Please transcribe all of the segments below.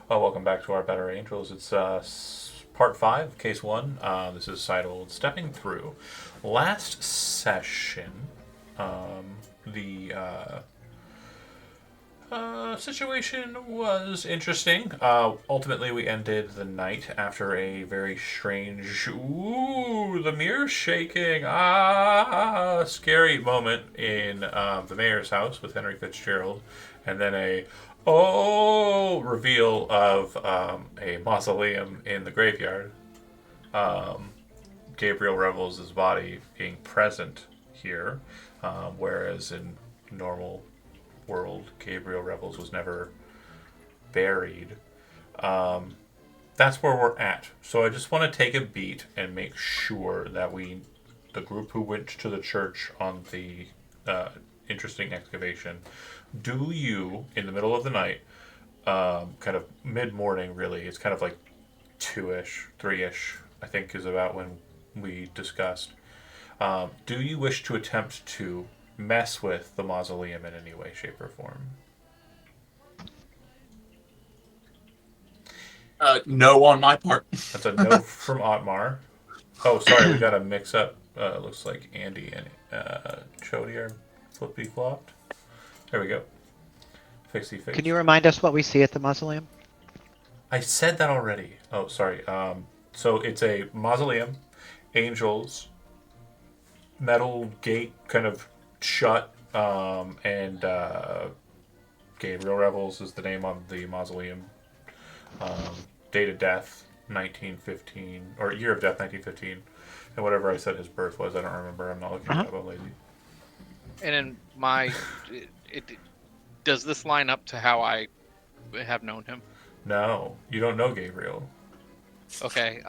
Oh, welcome back to our Better Angels. It's part 5, case 1. This is Seidel stepping through. Last session, the situation was interesting. Ultimately, we ended the night after a very strange, ooh, the mirror's shaking, scary moment in the mayor's house with Henry Fitzgerald, and then reveal of a mausoleum in the graveyard. Um, Gabriel Revels' body being present here, whereas in normal world, Gabriel Revels was never buried. Um, that's where we're at. So I just want to take a beat and make sure that the group who went to the church on the uh, interesting excavation, do you, in the middle of the night, kind of mid morning, really, it's kind of like 2 ish, 3 ish, I think is about when we discussed. Do you wish to attempt to mess with the mausoleum in any way, shape, or form? No on my part. That's a no from Otmar. Oh, sorry, we got a mix up. Looks like Andy and Chody are flippy flopped. There we go. Fixie Can fix. you remind us what we see at the mausoleum? I said that already. Oh, sorry. So it's a mausoleum, angels, metal gate kind of shut, and Gabriel Revels is the name on the mausoleum. Um, date of death 1915, or year of death 1915, and whatever I said his birth was, I don't remember. I'm not looking it Uh-huh. up. I'm lazy. And in does this line up to how I have known him? No, you don't know Gabriel. Okay.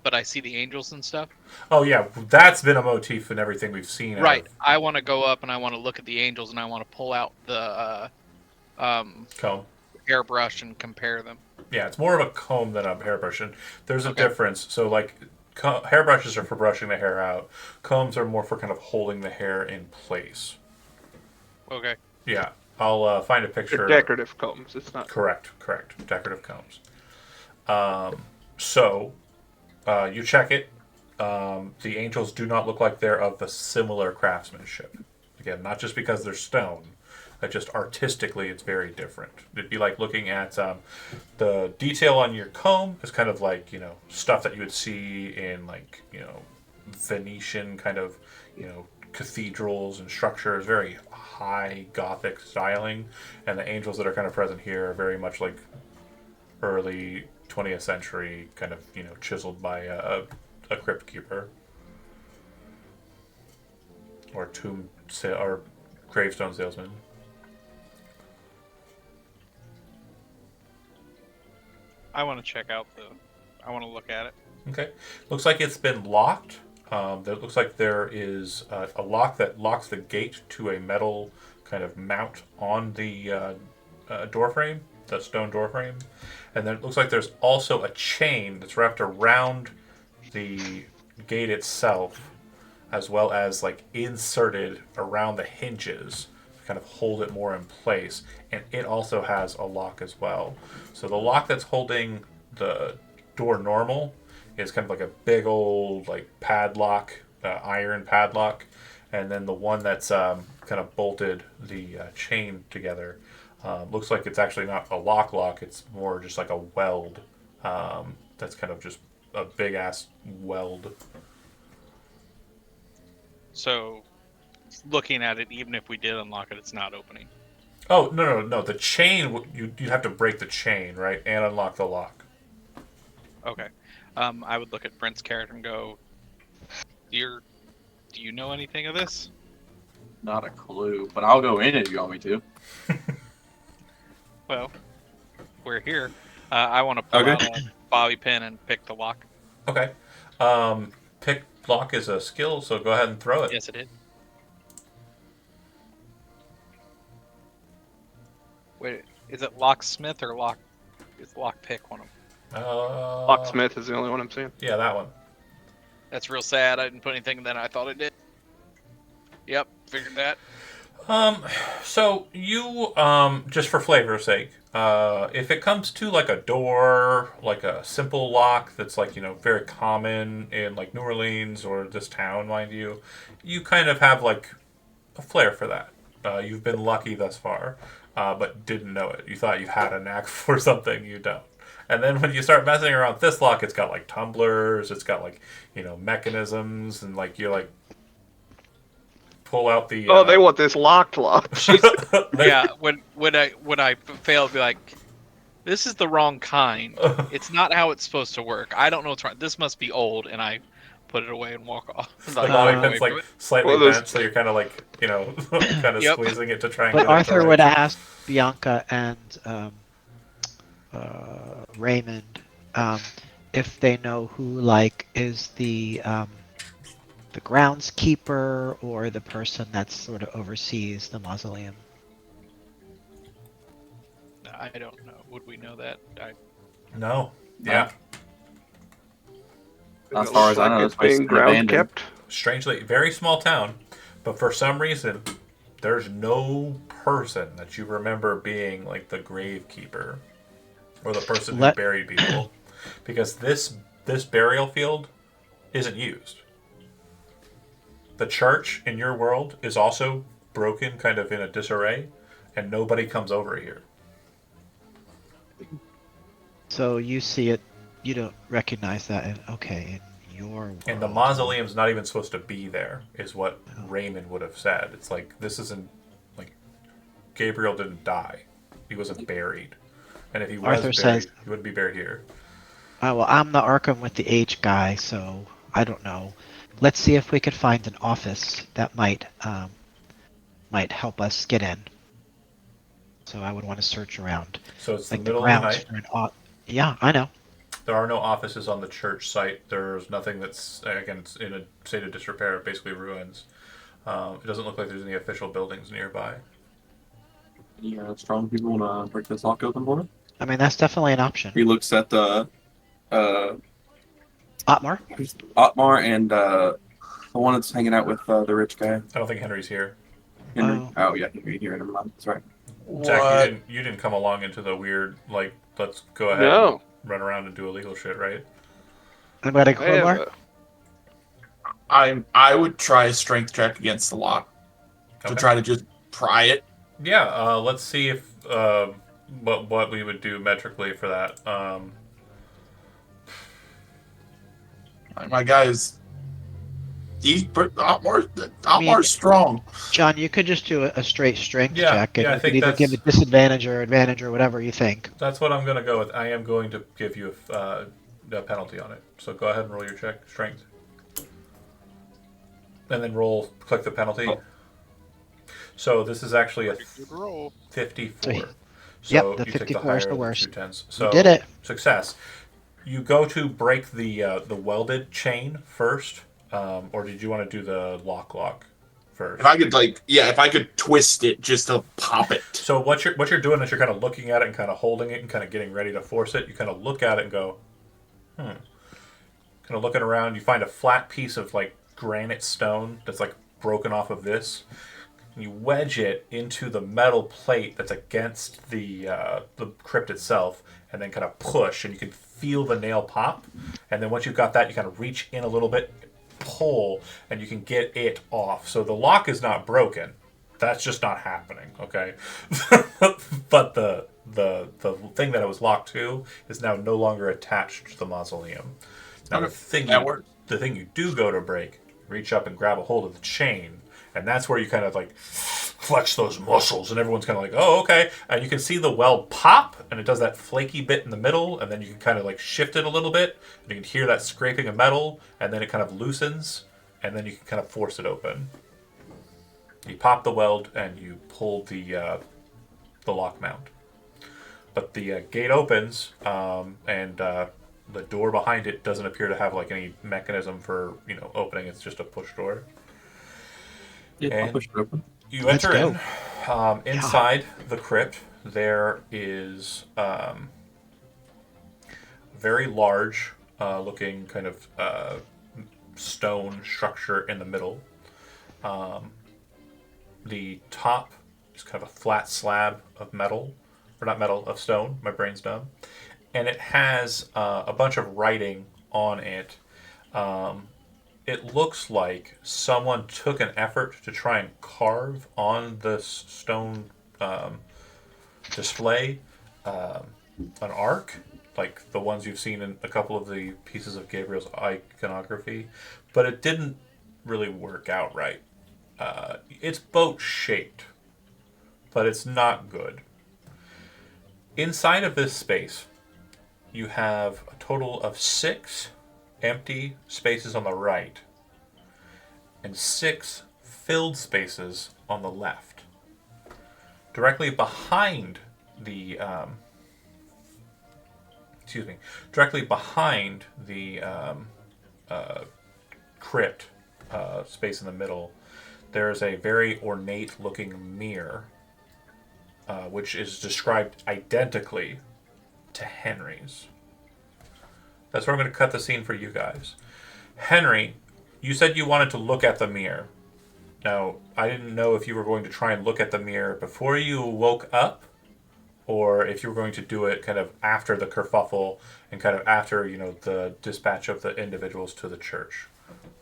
But I see the angels and stuff. Oh yeah, that's been a motif in everything we've seen out Right. of I want to go up and I want to look at the angels and I want to pull out the um Comb. hairbrush and compare them. Yeah, it's more of a comb than a hairbrush, and there's a Okay. difference. So like, hairbrushes are for brushing the hair out. Combs are more for kind of holding the hair in place. Okay. Yeah, I'll find a They're picture. decorative combs. It's not. Correct. Decorative combs. So you check it. The angels do not look like they're of the similar craftsmanship. Again, not just because they're stone, but just artistically, it's very different. It'd be like looking at the detail on your comb is kind of like stuff that you would see in like Venetian kind of cathedrals and structures, very high Gothic styling, and the angels that are kind of present here are very much like early 20th century kind of chiseled by a crypt keeper or or gravestone salesman. I want to check out the. I want to look at it. Okay, looks like it's been locked. There looks like there is a lock that locks the gate to a metal kind of mount on the door frame, the stone door frame, and then it looks like there's also a chain that's wrapped around the gate itself, as well as like inserted around the hinges to kind of hold it more in place. And it also has a lock as well. So the lock that's holding the door normal is kind of like a big old like padlock, iron padlock, and then the one that's kind of bolted the chain together looks like it's actually not a lock. It's more just like a weld. That's kind of just a big ass weld. So, looking at it, even if we did unlock it, it's not opening. Oh no! The chain you have to break the chain, right, and unlock the lock. Okay. I would look at Brent's character and go, "Dear, do you know anything of this?" Not a clue, but I'll go in if you want me to. Well, we're here. I want to pull Okay. out a bobby pin and pick the lock. Okay. Pick lock is a skill, so go ahead and throw it. Yes, it did. Wait, is it locksmith or lock? Is lock pick one of them? Locksmith is the only one I'm seeing. Yeah, that one. That's real sad. I didn't put anything that I thought it did. Yep, figured that. So you, just for flavor's sake, if it comes to like a door, like a simple lock that's like, very common in like New Orleans or this town, mind you, you kind of have like a flair for that. You've been lucky thus far, but didn't know it. You thought you had a knack for something you don't. And then when you start messing around with this lock, it's got like tumblers, it's got like, mechanisms, and like you're like pull out the. Oh, they want this lock. Yeah, when I fail, I'll be like, this is the wrong kind. It's not how it's supposed to work. I don't know what's wrong. This must be old, and I put it away and walk off. The walk body pin's away like from it. slightly Well, those- bent, so you're kind of like, kind of Yep. squeezing it to try and But get it Arthur to would right. ask Bianca and Raymond if they know who like is the groundskeeper or the person that sort of oversees the mausoleum. I don't know. Would we know that? No. Yeah. As far as I know, it's this place being is ground abandoned. kept. Strangely, very small town, but for some reason, there's no person that you remember being like the gravekeeper or the person who Let- buried people, because this burial field isn't used. The church in your world is also broken, kind of in a disarray, and nobody comes over here. So you see it, you don't recognize that, and okay, in your world. And the mausoleum's not even supposed to be there, is what Raymond would have said. It's like, this isn't, like, Gabriel didn't die. He wasn't buried. And if he was Arthur buried, says- he wouldn't be buried here. Well, I'm the Arkham with the H guy, so I don't know. Let's see if we could find an office that might help us get in. So I would want to search around, So it's like the the middle of the grounds night. for an. Yeah, I know. There are no offices on the church site. There's nothing that's, again, it's in a state of disrepair, basically ruins. It doesn't look like there's any official buildings nearby. Any strong people want to break this lock open for me? I mean, that's definitely an option. He looks at the Otmar? Otmar and the one that's hanging out with the rich guy. I don't think Henry's here. Henry. Oh. Oh, yeah, Henry here. Never mind. That's right. Zach, you didn't come along into the weird, like, let's go ahead No. and run around and do illegal shit, right? Anybody I have crowbar? I would try a strength check against the lock to Okay. try to just pry it. Yeah, let's see if what we would do metrically for that. My guy is Otmar's mean- strong. John, you could just do a straight strength Yeah, check, and yeah, I you think could either give that's- it disadvantage or advantage or whatever you think. That's what I'm going to go with. I am going to give you a penalty on it. So go ahead and roll your check, strength, and then click the penalty. Oh. So this is actually a Good roll. 54. Yep, So the you take 54 is higher the of worst. 2 tens. You So did it. Success. You go to break the welded chain first, or did you want to do the lock first? If I could twist it just to pop it. So what you're doing is you're kind of looking at it and kind of holding it and kind of getting ready to force it. You kind of look at it and go, Kind of looking around, you find a flat piece of like granite stone that's like broken off of this. You wedge it into the metal plate that's against the crypt itself, and then kind of push, and you can feel the nail pop. And then once you've got that, you kind of reach in a little bit, pull, and you can get it off. So the lock is not broken. That's just not happening, okay? But the thing that it was locked to is now no longer attached to the mausoleum. Now Okay, that works. the thing you do go to break, reach up and grab a hold of the chain, and that's where you kind of like flex those muscles, and everyone's kind of like, oh, okay. And you can see the weld pop, and it does that flaky bit in the middle, and then you can kind of like shift it a little bit, and you can hear that scraping of metal, and then it kind of loosens, and then you can kind of force it open. You pop the weld, and you pull the lock mount. But the gate opens, and the door behind it doesn't appear to have like any mechanism for opening. It's just a push door. Yeah, I'll And- push it open. You Let's enter go. in. Inside the crypt, there is very large looking kind of stone structure in the middle. the top is kind of a flat slab of metal, or not metal, of stone. My brain's dumb. And it has a bunch of writing on it. It looks like someone took an effort to try and carve on this stone display an arc, like the ones you've seen in a couple of the pieces of Gabriel's iconography, but it didn't really work out right. It's boat-shaped, but it's not good. Inside of this space, you have a total of 6 empty spaces on the right and 6 filled spaces on the left. Directly behind the crypt space in the middle, there's a very ornate-looking mirror, which is described identically to Henry's. That's where I'm going to cut the scene for you guys. Henry, you said you wanted to look at the mirror. Now, I didn't know if you were going to try and look at the mirror before you woke up, or if you were going to do it kind of after the kerfuffle and kind of after, the dispatch of the individuals to the church.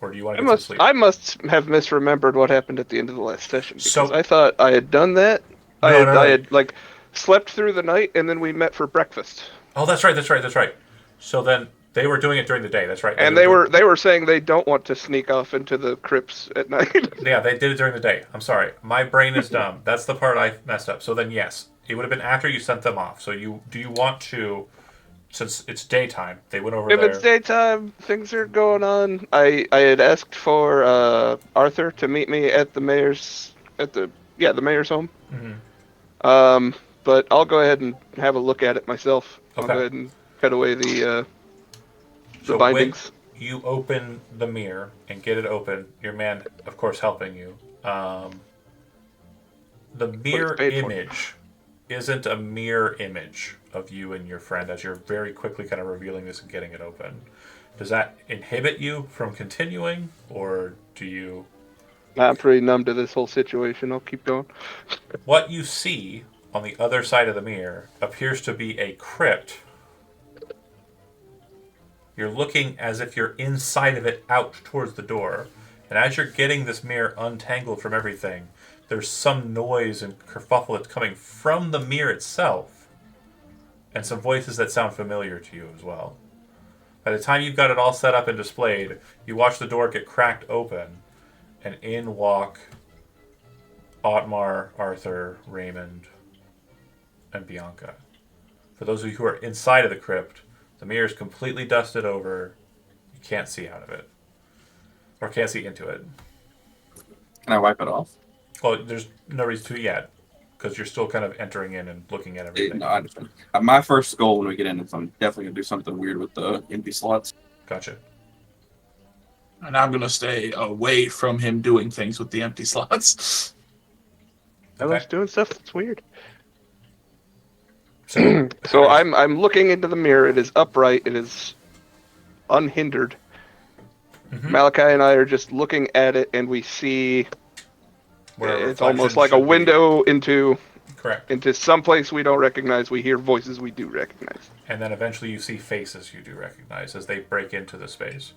Or do you want to get some sleep? I must have misremembered what happened at the end of the last session, because So- I thought I had done that. No, I had slept through the night, and then we met for breakfast. Oh, that's right. So then they were doing it during the day. That's right. And they were saying they don't want to sneak off into the crypts at night. Yeah, they did it during the day. I'm sorry. My brain is dumb. That's the part I messed up. So then, yes, it would have been after you sent them off. So do you want to, since it's daytime, they went over If there. it's daytime, things are going on. I had asked for Arthur to meet me at the mayor's mayor's home. Mm-hmm. But I'll go ahead and have a look at it myself. I'll Okay. go ahead and cut away the So bindings. when you open the mirror and get it open, your man, of course, helping you. The mirror paid for. image isn't a mirror image of you and your friend as you're very quickly kind of revealing this and getting it open. Does that inhibit you from continuing, or do you... I'm pretty numb to this whole situation. I'll keep going. What you see on the other side of the mirror appears to be a crypt. You're looking as if you're inside of it out towards the door. And as you're getting this mirror untangled from everything, there's some noise and kerfuffle that's coming from the mirror itself. And some voices that sound familiar to you as well. By the time you've got it all set up and displayed, you watch the door get cracked open, and in walk Otmar, Arthur, Raymond, and Bianca. For those of you who are inside of the crypt, the mirror is completely dusted over. You can't see out of it. Or can't see into it. Can I wipe it off? Well, there's no reason to yet, because you're still kind of entering in and looking at everything. No, I understand. My first goal when we get in is I'm definitely going to do something weird with the empty slots. Gotcha. And I'm gonna stay away from him doing things with the empty slots. I was doing stuff that's weird. So, So I'm looking into the mirror. It is upright. It is unhindered. Mhm. Malachi and I are just looking at it, and we see where a it's almost reflection like a should be. window Correct. into some place we don't recognize. We hear voices we do recognize. And then eventually you see faces you do recognize as they break into the space.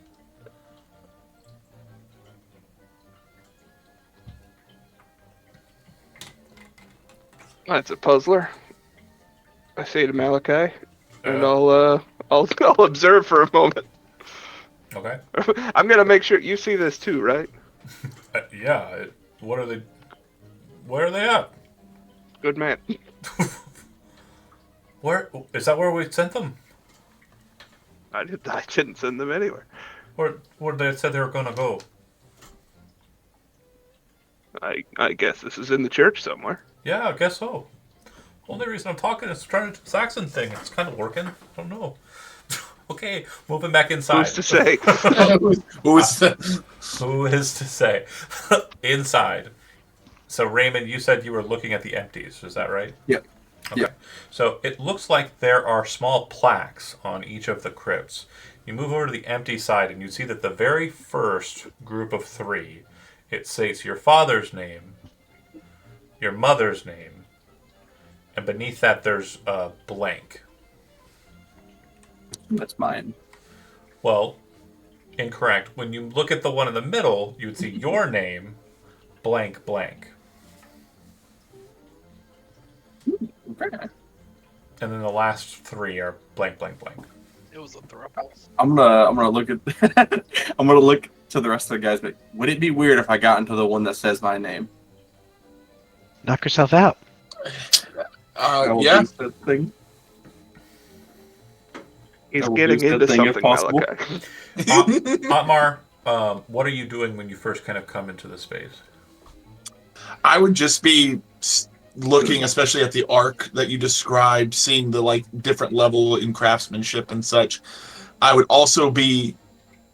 That's a puzzler. I say to Malachi, and Uh. I'll observe for a moment. Okay. I'm gonna make sure you see this too, right? Yeah. Where are they at? Good man. Where is that? Where we sent them? I didn't send them anywhere. Where they said they were gonna go? I guess this is in the church somewhere. Yeah, I guess so. Only reason I'm talking is trying to do the Saxon thing. It's kind of working. I don't know. Okay, moving back inside. Who's to say? Who is to say? Inside. So Raymond, you said you were looking at the empties. Is that right? Yep. Okay. Yep. So it looks like there are small plaques on each of the crypts. You move over to the empty side and you see that the very first group of 3, it states your father's name, your mother's name, and beneath that there's a blank. That's mine. Well, incorrect. When you look at the one in the middle, you would see your name, blank blank. Okay. And then the last three are blank blank blank. It was a throuple. I'm gonna look at I'm gonna look to the rest of the guys, but would it be weird if I got into the one that says my name? Knock yourself out. I will Yeah. do said thing. He's I will getting do said into thing if something, possible. Malachi. Otmar, what are you doing when you first kind of come into the space? I would just be looking, especially at the arc that you described, seeing the like different level in craftsmanship and such. I would also be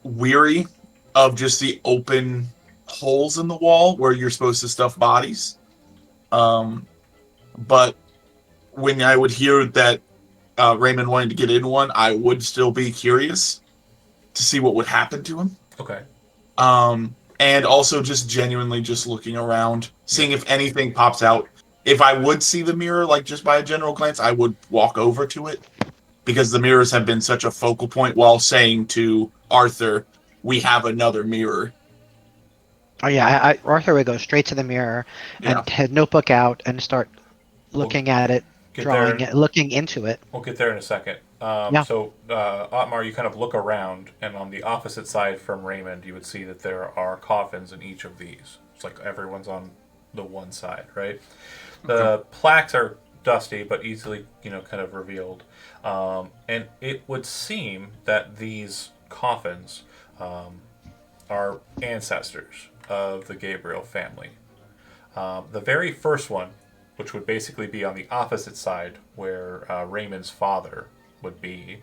weary of just the open holes in the wall where you're supposed to stuff bodies. But when I would hear that Raymond wanted to get in one, I would still be curious to see what would happen to him. Okay. And also just genuinely just looking around, seeing if anything pops out. If I would see the mirror, like just by a general glance, I would walk over to it because the mirrors have been such a focal point while saying to Arthur, we have another mirror. Oh yeah, Arthur would go straight to the mirror Yeah. and his notebook out and start looking at it, Get drawing there. it, looking into it. We'll get there in a second. Yeah. So, Otmar, you kind of look around, and on the opposite side from Raymond, you would see that there are coffins in each of these. It's like everyone's on the one side, right? The plaques are dusty, but easily, kind of revealed. And it would seem that these coffins are ancestors of the Gabriel family. The very first one, which would basically be on the opposite side where Raymond's father would be,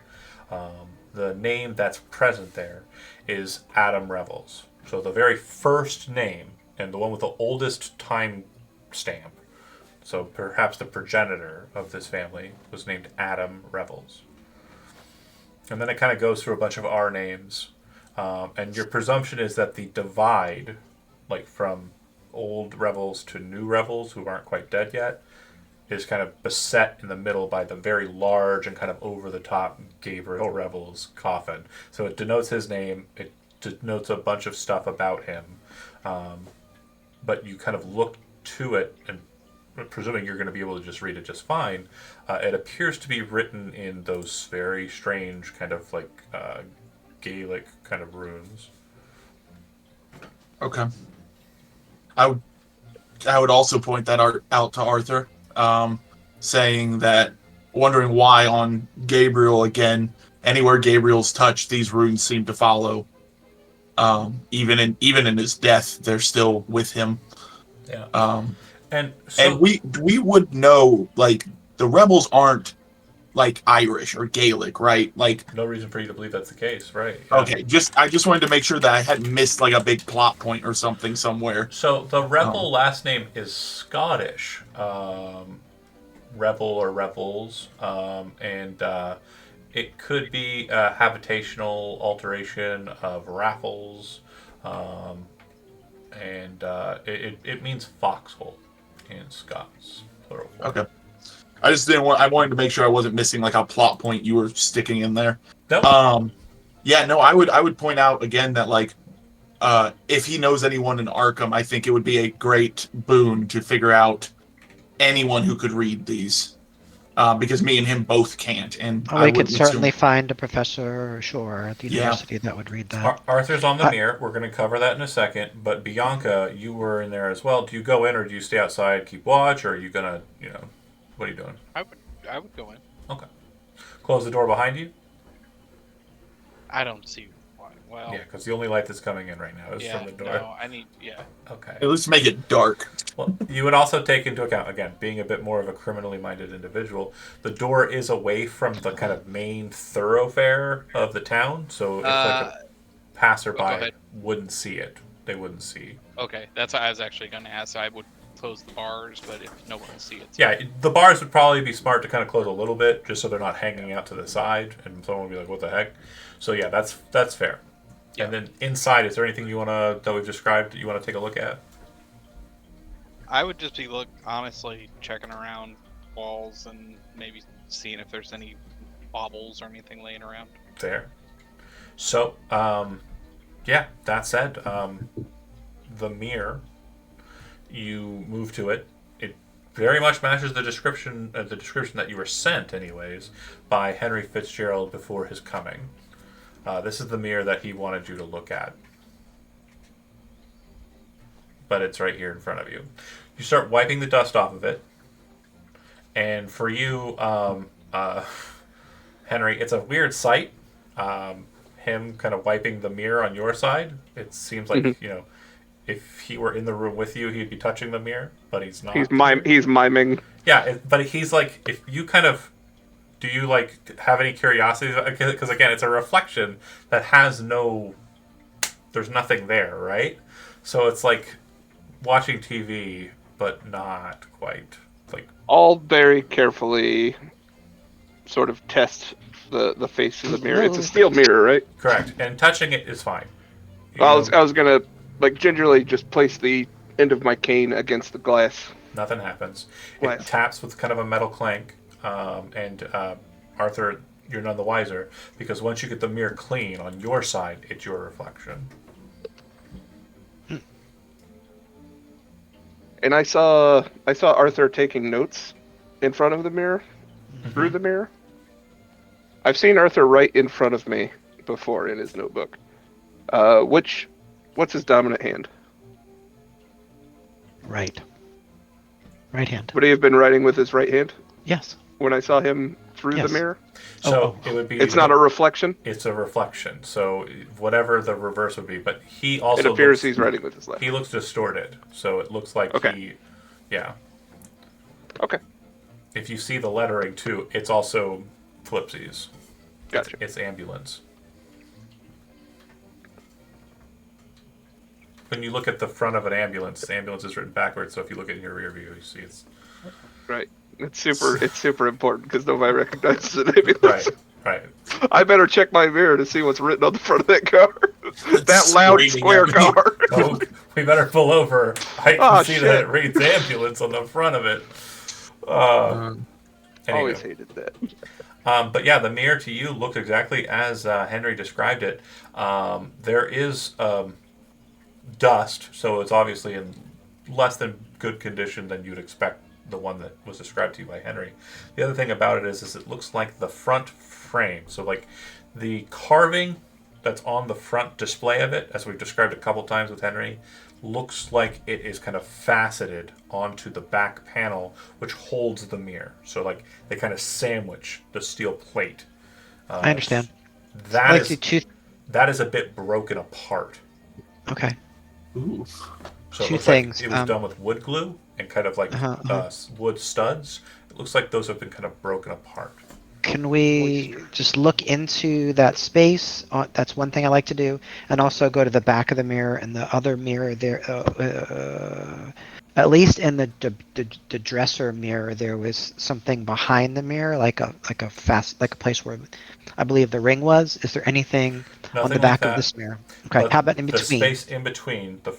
the name that's present there is Adam Revels. So the very first name, and the one with the oldest time stamp, so perhaps the progenitor of this family, was named Adam Revels. And then it kind of goes through a bunch of our names. And your presumption is that the divide, like from old rebels to new rebels who aren't quite dead yet, is kind of beset in the middle by the very large and kind of over-the-top Gabriel Revels coffin. So it denotes his name. It denotes a bunch of stuff about him. But you kind of look to it, and presuming you're going to be able to just read it just fine, it appears to be written in those very strange kind of like Gaelic kind of runes. Okay. I would also point that out to Arthur, saying that, wondering why on Gabriel again, anywhere Gabriel's touched, these runes seem to follow. Even in his death, they're still with him. Yeah. And we would know, like, the rebels aren't like Irish or Gaelic, right? Like, no reason for you to believe that's the case, right? Yeah. Okay, I just wanted to make sure that I hadn't missed like a big plot point or something somewhere. So the rebel last name is Scottish, rebel or rebels, and it could be a habitational alteration of Raffles, and it means foxhole in Scots, plural form. Okay. I just didn't want. I wanted to make sure I wasn't missing like a plot point you were sticking in there. Nope. Yeah. No. I would point out again that like, if he knows anyone in Arkham, I think it would be a great boon to figure out anyone who could read these, because me and him both can't. And We could certainly find a professor, sure, at the university that would read that. Arthur's on the mirror. We're going to cover that in a second. But Bianca, you were in there as well. Do you go in, or do you stay outside, keep watch, or are you gonna, what are you doing? I would go in. Okay. Close the door behind you? I don't see why. Well, Yeah, because the only light that's coming in right now is from the door. No, I need. Yeah. Okay. Let's make it dark. Well, you would also take into account, again, being a bit more of a criminally minded individual, the door is away from the kind of main thoroughfare of the town, so if like a passerby wouldn't see it, they wouldn't see. Okay, that's what I was actually going to ask. I would close the bars, but if no one can see it. Yeah, the bars would probably be smart to kind of close a little bit, just so they're not hanging out to the side, and someone would be like, what the heck? So yeah, that's fair. Yeah. And then inside, is there anything that we've described that you want to take a look at? I would just be honestly checking around walls and maybe seeing if there's any baubles or anything laying around. There. So, yeah, that said, the mirror, you move to it. It very much matches the description that you were sent, anyways, by Henry Fitzgerald before his coming. This is the mirror that he wanted you to look at. But it's right here in front of you. You start wiping the dust off of it. And for you, Henry, it's a weird sight. Him kind of wiping the mirror on your side. It seems like, if he were in the room with you, he'd be touching the mirror, but he's not. He's miming. Yeah, but he's like, if you kind of, do you like have any curiosity? Because again, it's a reflection that has there's nothing there, right? So it's like watching TV, but not quite. Like, I'll very carefully sort of test the face of the mirror. It's a steel mirror, right? correct. And touching it is fine. I was gonna gingerly just place the end of my cane against the glass. Nothing happens. Glass. It taps with kind of a metal clank, and Arthur, you're none the wiser, because once you get the mirror clean on your side, it's your reflection. And I saw Arthur taking notes in front of the mirror, through the mirror. I've seen Arthur right in front of me before in his notebook. What's his dominant hand? Right. Right hand. Would he have been writing with his right hand Yes. when I saw him through Yes. the mirror? So it would be. It's not a reflection. It's a reflection. So whatever the reverse would be, but he also. It appears he's writing with his left. He looks distorted, so it looks like Okay. Yeah. Okay, If you see the lettering too, it's also flipsies. gotcha. It's ambulance. When you look at the front of an ambulance, ambulance is written backwards. So if you look at your rear view, you see it's Right. It's super important because nobody recognizes an ambulance. right. I better check my mirror to see what's written on the front of that car. That loud Screaming square at me. car. Oh, we better pull over. I can Oh, see shit. that it reads ambulance on the front of it. Anywho. Always hated that. But yeah, the mirror to you looked exactly as Henry described it. There is dust, so it's obviously in less than good condition than you'd expect the one that was described to you by Henry. The other thing about it is it looks like the front frame. So like the carving that's on the front display of it, as we've described a couple times with Henry, looks like it is kind of faceted onto the back panel, which holds the mirror. So like they kind of sandwich the steel plate. I understand. That Like is the two. that is a bit broken apart. Okay. Ooh. So it Two looks things, like it was done with wood glue and kind of like wood studs. It looks like those have been kind of broken apart. Can we just look into that space? That's one thing I like to do, and also go to the back of the mirror and the other mirror there. At least in the dresser mirror, there was something behind the mirror, like a place where I believe the ring was. Is there anything on Nothing the like back that. of this mirror? Okay. But How about in the between? space in between the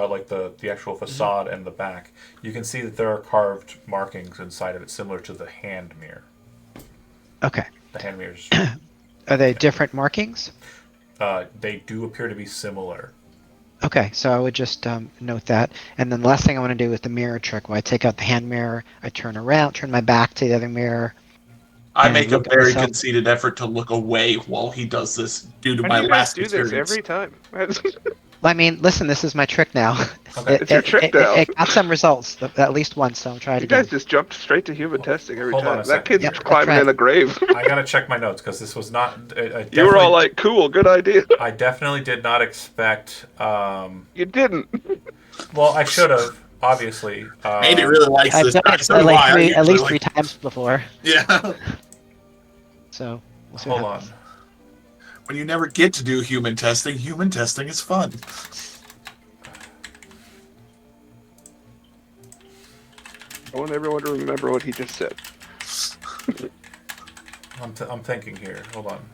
like the actual facade and the back, you can see that there are carved markings inside of it, similar to the hand mirror. Okay. The hand mirrors, Are they different markings? they do appear to be similar. Okay, so I would just note that. And then the last thing I want to do with the mirror trick, where I take out the hand mirror, I turn around, turn my back to the other mirror. I And make a look at very myself. conceited effort to look away while he does this due to Why my do you guys last do this experience. every time? Well, I mean, listen, this is my trick now. Okay. It's your trick now. It got some results, at least once, so I'm trying You to guys just jumped straight to human testing every Hold on time. a That second. kid's Yep, that's climbing right. in a grave. I gotta check my notes because this was not. You were all like, "Cool, good idea." I definitely did not expect. You didn't. Well, I should have, obviously. Andy really likes I've this. done guy, it so do like I. I at usually least like- 3 times before, Yeah. so we'll see what Hold on. happens. When you never get to do human testing is fun. I want everyone to remember what he just said. I'm thinking here. Hold on.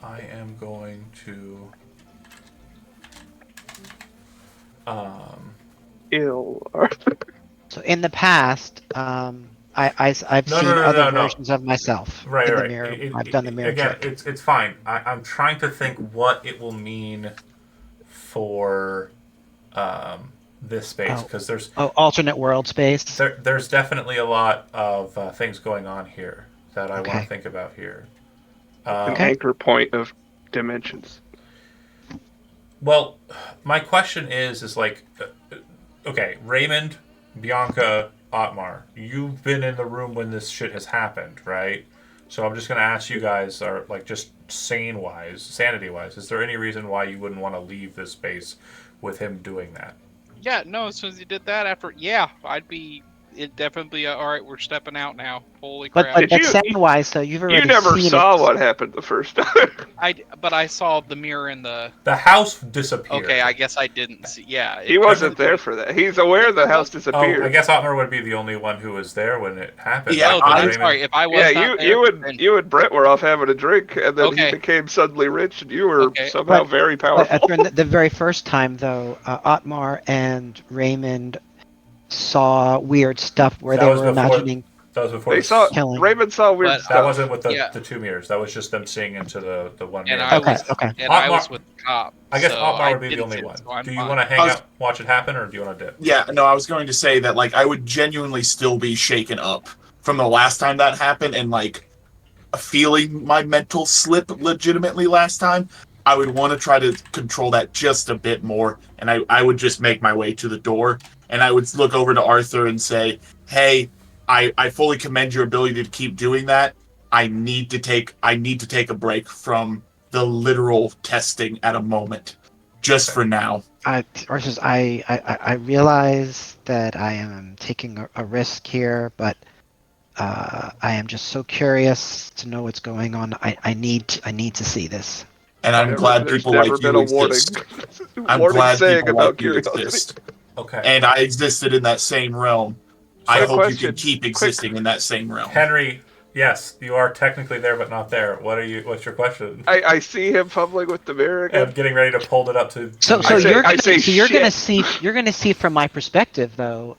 I am going to Ill. So in the past, I've No, seen no, no, other no, no. versions of myself Right, in the right. mirror. I've done the mirror again. trick. It's fine. I'm trying to think what it will mean for this space because Alternate world space. there's definitely a lot of things going on here that I want Okay. to think about here. An Okay. anchor point of dimensions. Well, my question is like, okay, Raymond, Bianca, Otmar, you've been in the room when this shit has happened, right? So I'm just gonna ask you guys, are like just sanity wise, is there any reason why you wouldn't want to leave this space with him doing that? Yeah, no, as soon as he did that, I'd be. It'd definitely be all right. We're stepping out now. Holy crap! But Did you- sound-wise, so you've You already never seen saw it. what happened the first time. But I saw the mirror in the. The house disappeared. Okay, I guess I didn't see. Yeah, He wasn't there for that. He's aware the house Oh, disappeared. I guess Otmar would be the only one who was there when it happened. Yeah, Oh, then I'm sorry. If I was Yeah, not you and Brett were off having a drink, and then he Okay. became suddenly rich, and you were Okay. somehow very But powerful. during the very first time, though, Otmar and Raymond saw weird stuff where That they was were before- imagining That was before. They saw killing. Raymond saw weird But- stuff. That wasn't with Yeah. the two mirrors. That was just them seeing into the one And mirror. I Okay, was, okay. and I Otmar- was with the cop. I guess so Otmar would be the didn't only see it, one. so I'm Do you fine. want to hang out, watch it happen, or do you want to dip? Yeah, no, I was going to say that like I would genuinely still be shaken up from the last time that happened and like feeling my mental slip legitimately last time. I would want to try to control that just a bit more, and I would just make my way to the door, and I would look over to Arthur and say, "Hey, I fully commend your ability to keep doing that. I need to take a break from the literal testing at a moment, just for now." I realize that I am taking a risk here, but I am just so curious to know what's going on. I need to see this. And I'm glad There's people never like been you a warning. exist. I'm Warning glad saying people about like you curiosity. exist. Okay. And I existed in that same realm. I Quick hope question. you can keep existing in that same realm. Henry, yes, you are technically there, but not there. What's your question? I see him fumbling with the mirror again. I'm getting ready to hold it up to. So I say- you're I gonna, say so you're gonna shit. see from my perspective though.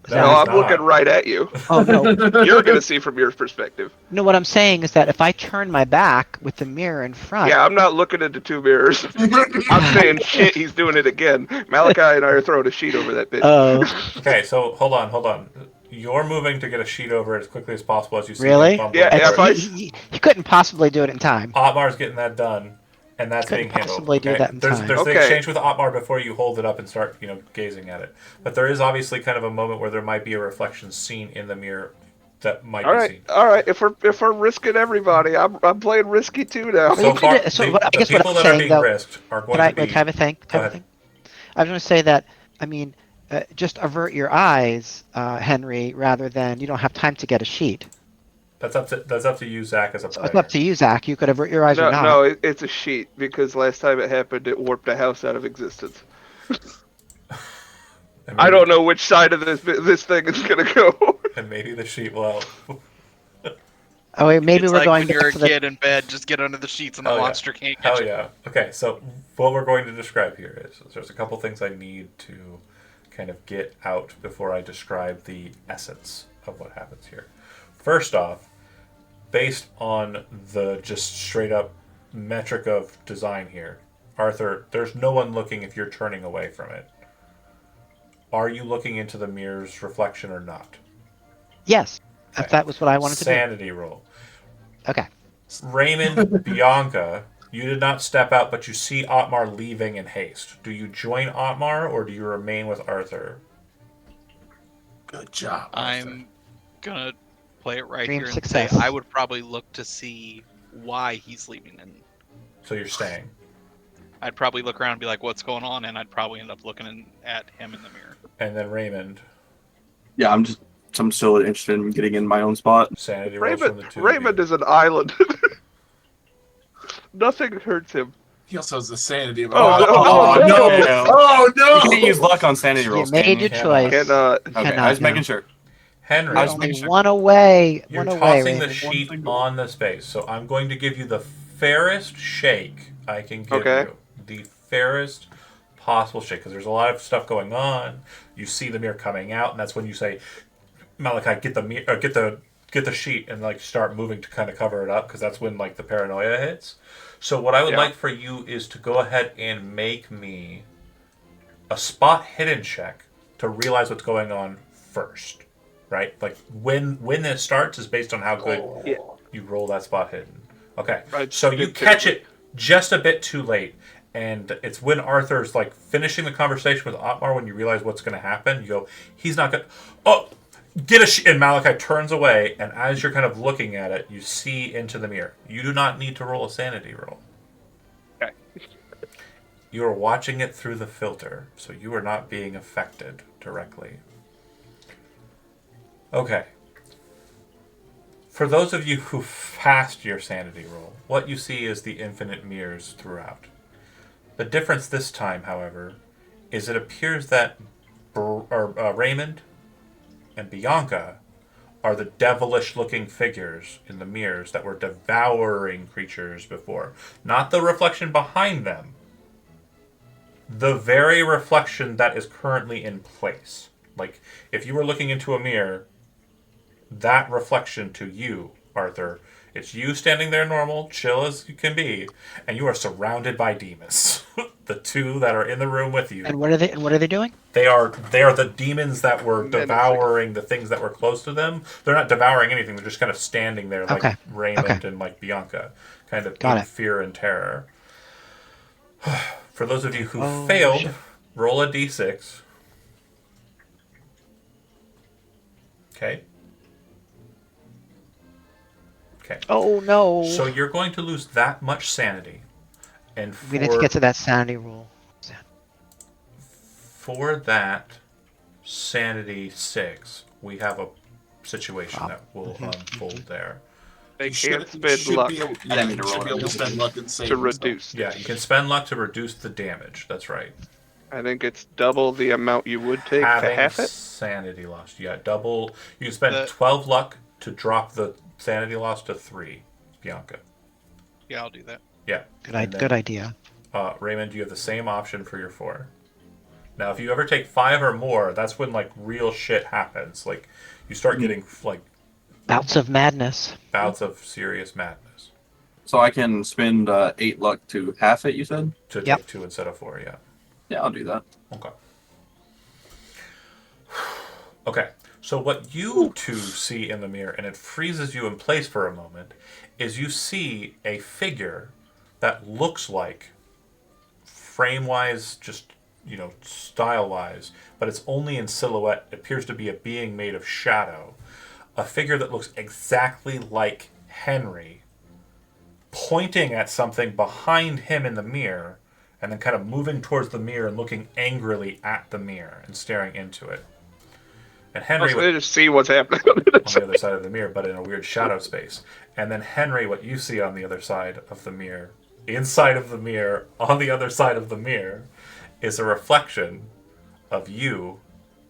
No, No, he's I'm not. looking right at you. Oh no, You're gonna see from your perspective. no. What I'm saying is that if I turn my back with the mirror in front, Yeah, I'm not looking into two mirrors. I'm saying shit. He's doing it again. Malachi and I are throwing a sheet over that bitch. Okay, so hold on. You're moving to get a sheet over it as quickly as possible as you see Really? him fumbling Yeah, through if it. I- he couldn't possibly do it in time. Otmar's getting that done, and that's Couldn't being handled. possibly do okay? that in there's time. there's the Okay. exchange with Otmar before you hold it up and start gazing at it. But there is obviously kind of a moment where there might be a reflection seen in the mirror that might All be right, seen. all right. If we're risking everybody, I'm playing risky too now. Well, So you could- far, so the, what I the guess what people I'm that are saying, being though- risked are going Can I to be. have a thing? Go ahead. I was going to say that. I mean, just avert your eyes, Henry, rather than you don't have time to get a sheet. That's up to you, Zach, as a So player. it's up to you, Zach. You could avert your eyes or not. No, it's a sheet because last time it happened, it warped a house out of existence. And I maybe- don't know which side of this thing is gonna go. And maybe the sheet will. Oh, wait, maybe It's we're like going when you're a back to the. kid in bed, just get under the sheets and the Hell yeah. monster can't get Hell you. yeah. Okay, so what we're going to describe here is there's a couple things I need to kind of get out before I describe the essence of what happens here. First off, based on the just straight up metric of design here, Arthur, there's no one looking if you're turning away from it. Are you looking into the mirror's reflection or not? Yes, Okay. if that was what I wanted to Sanity roll. do. Okay. Raymond, Bianca, you did not step out, but you see Otmar leaving in haste. Do you join Otmar or do you remain with Arthur? Good job. Arthur. I'm gonna play it right Dream here and success. say I would probably look to see why he's leaving, and So you're staying. I'd probably look around and be like, "What's going on?" And I'd probably end up looking at him in the mirror. And then Raymond, Yeah, I'm still interested in getting in my own spot. sanity rolls from the two. Raymond is an island. Nothing hurts him. He also has the sanity of. Oh, Oh, no. no! Oh You can't no! use luck on sanity You rolls. made can your you? Cannot. choice. Cannot. Okay, Cannot, I was making no. sure. Henry, I was Only making sure. one away. you're One away, tossing the Raymond. sheet single. on the space. So I'm going to give you the fairest shake I can give Okay. you. The fairest possible shit because there's a lot of stuff going on. You see the mirror coming out, and that's when you say, Malachi, get the mirror, get the sheet, and like start moving to kind of cover it up because that's when like the paranoia hits. So what I would like for you is to go ahead and make me a spot hidden check to realize what's going on first, right? Like when this starts is based on how good you roll that spot hidden. Okay, so you catch it just a bit too late, and it's when Arthur's like finishing the conversation with Otmar when you realize what's going to happen. You go, he's not going. Oh, get a sheet, and Malachi turns away, and as you're kind of looking at it, you see into the mirror. You do not need to roll a sanity roll. Okay. You are watching it through the filter, so you are not being affected directly. Okay. For those of you who passed your sanity roll, what you see is the infinite mirrors throughout. The difference this time, however, is it appears that Raymond and Bianca are the devilish-looking figures in the mirrors that were devouring creatures before. Not the reflection behind them. The very reflection that is currently in place. Like, if you were looking into a mirror, that reflection to you, Arthur, it's you standing there normal, chill as you can be, and you are surrounded by demons. The two that are in the room with you. And what are they doing? They are the demons that were devouring the things that were close to them. They're not devouring anything, they're just kind of standing there like Raymond and like Bianca, kind of in fear and terror. For those of you who failed, roll a d6. Okay. Oh no! So you're going to lose that much sanity, and we need to get to that sanity rule. For that sanity 6, we have a situation that will unfold there. They can't spend luck to spend luck and save to reduce. Yeah, you can spend luck to reduce the damage. That's right. I think it's double the amount you would take Having to half it. Sanity lost. Yeah, double. You can spend 12 luck to drop the sanity loss to 3, Bianca. Yeah, I'll do that. Yeah. Good idea. Raymond, you have the same option for your 4. Now, if you ever take 5 or more, that's when like real shit happens. Like you start getting like bouts of madness. Bouts of serious madness. So I can spend 8 luck to half it. You said to take 2 instead of 4. Yeah. Yeah, I'll do that. Okay. Okay. So what you two see in the mirror, and it freezes you in place for a moment, is you see a figure that looks like, frame-wise, just, style-wise, but it's only in silhouette. It appears to be a being made of shadow. A figure that looks exactly like Henry, pointing at something behind him in the mirror, and then kind of moving towards the mirror and looking angrily at the mirror and staring into it. And Henry would just see what's happening on the other side of the mirror, but in a weird shadow space. And then Henry, what you see on the other side of the mirror, inside of the mirror, on the other side of the mirror, is a reflection of you,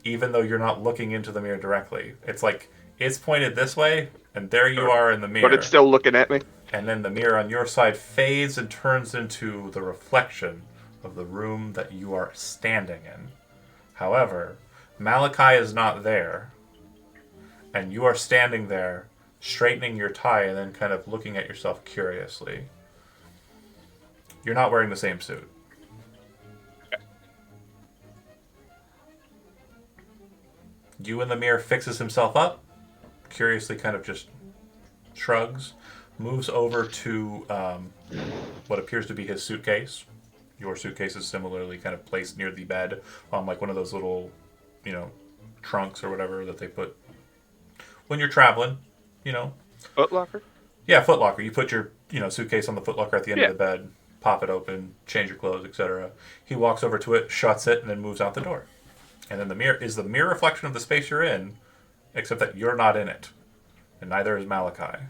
even though you're not looking into the mirror directly. It's like, it's pointed this way, and there you are in the mirror. But it's still looking at me. And then the mirror on your side fades and turns into the reflection of the room that you are standing in. However, Malachi is not there, and you are standing there, straightening your tie and then kind of looking at yourself curiously. You're not wearing the same suit. You in the mirror fixes himself up, curiously kind of just shrugs, moves over to what appears to be his suitcase. Your suitcase is similarly kind of placed near the bed on like one of those little trunks or whatever that they put when you're traveling, Foot locker? Yeah, foot locker. You put your, suitcase on the foot locker at the end of the bed, pop it open, change your clothes, etc. He walks over to it, shuts it, and then moves out the door. And then the mirror is the mirror reflection of the space you're in, except that you're not in it. And neither is Malachi.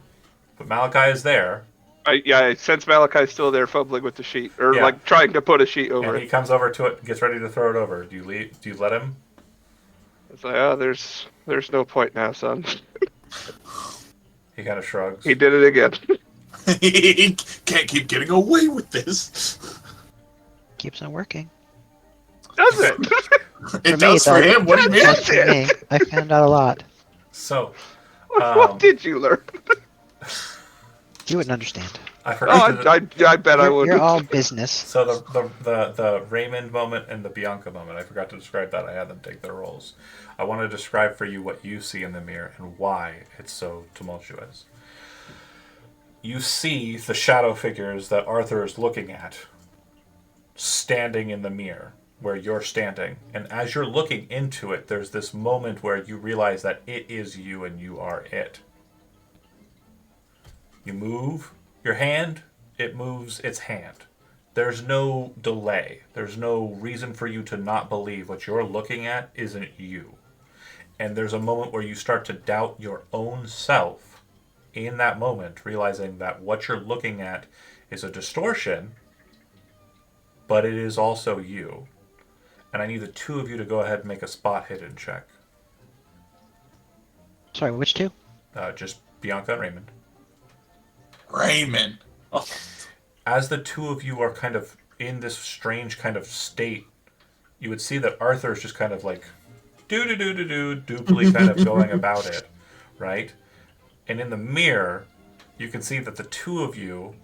But Malachi is there. I sense Malachi's still there fumbling with the sheet, or like trying to put a sheet over and it. He comes over to it, gets ready to throw it over. Do you let him? It's like, there's no point now, son. He kind of shrugs. He did it again. He can't keep getting away with this. Keeps on working. does it? It me, does for him. What do you mean? That's for me. I found out a lot. So, What did you learn? You wouldn't understand. I forgot to... I bet I would. You're all business. So the Raymond moment and the Bianca moment, I forgot to describe that. I had them take their roles. I want to describe for you what you see in the mirror and why it's so tumultuous. You see the shadow figures that Arthur is looking at standing in the mirror where you're standing. And as you're looking into it, there's this moment where you realize that it is you and you are it. You move your hand, it moves its hand. There's no delay. There's no reason for you to not believe what you're looking at isn't you. And there's a moment where you start to doubt your own self in that moment, realizing that what you're looking at is a distortion, but it is also you. And I need the two of you to go ahead and make a spot hidden check. Sorry, which two? Just Bianca and Raymond. Raymond. Oh. As the two of you are kind of in this strange kind of state, you would see that Arthur is just kind of like doobly kind of going about it, right? And in the mirror, you can see that the two of you,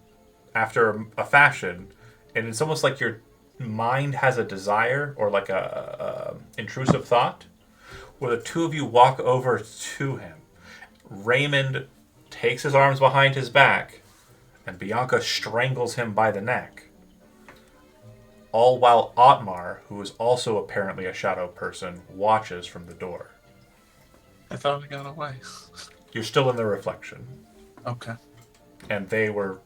after a fashion, and it's almost like your mind has a desire or like a intrusive thought, where the two of you walk over to him. Raymond takes his arms behind his back, and Bianca strangles him by the neck. All while Otmar, who is also apparently a shadow person, watches from the door. I thought I got away. You're still in the reflection. Okay. And they were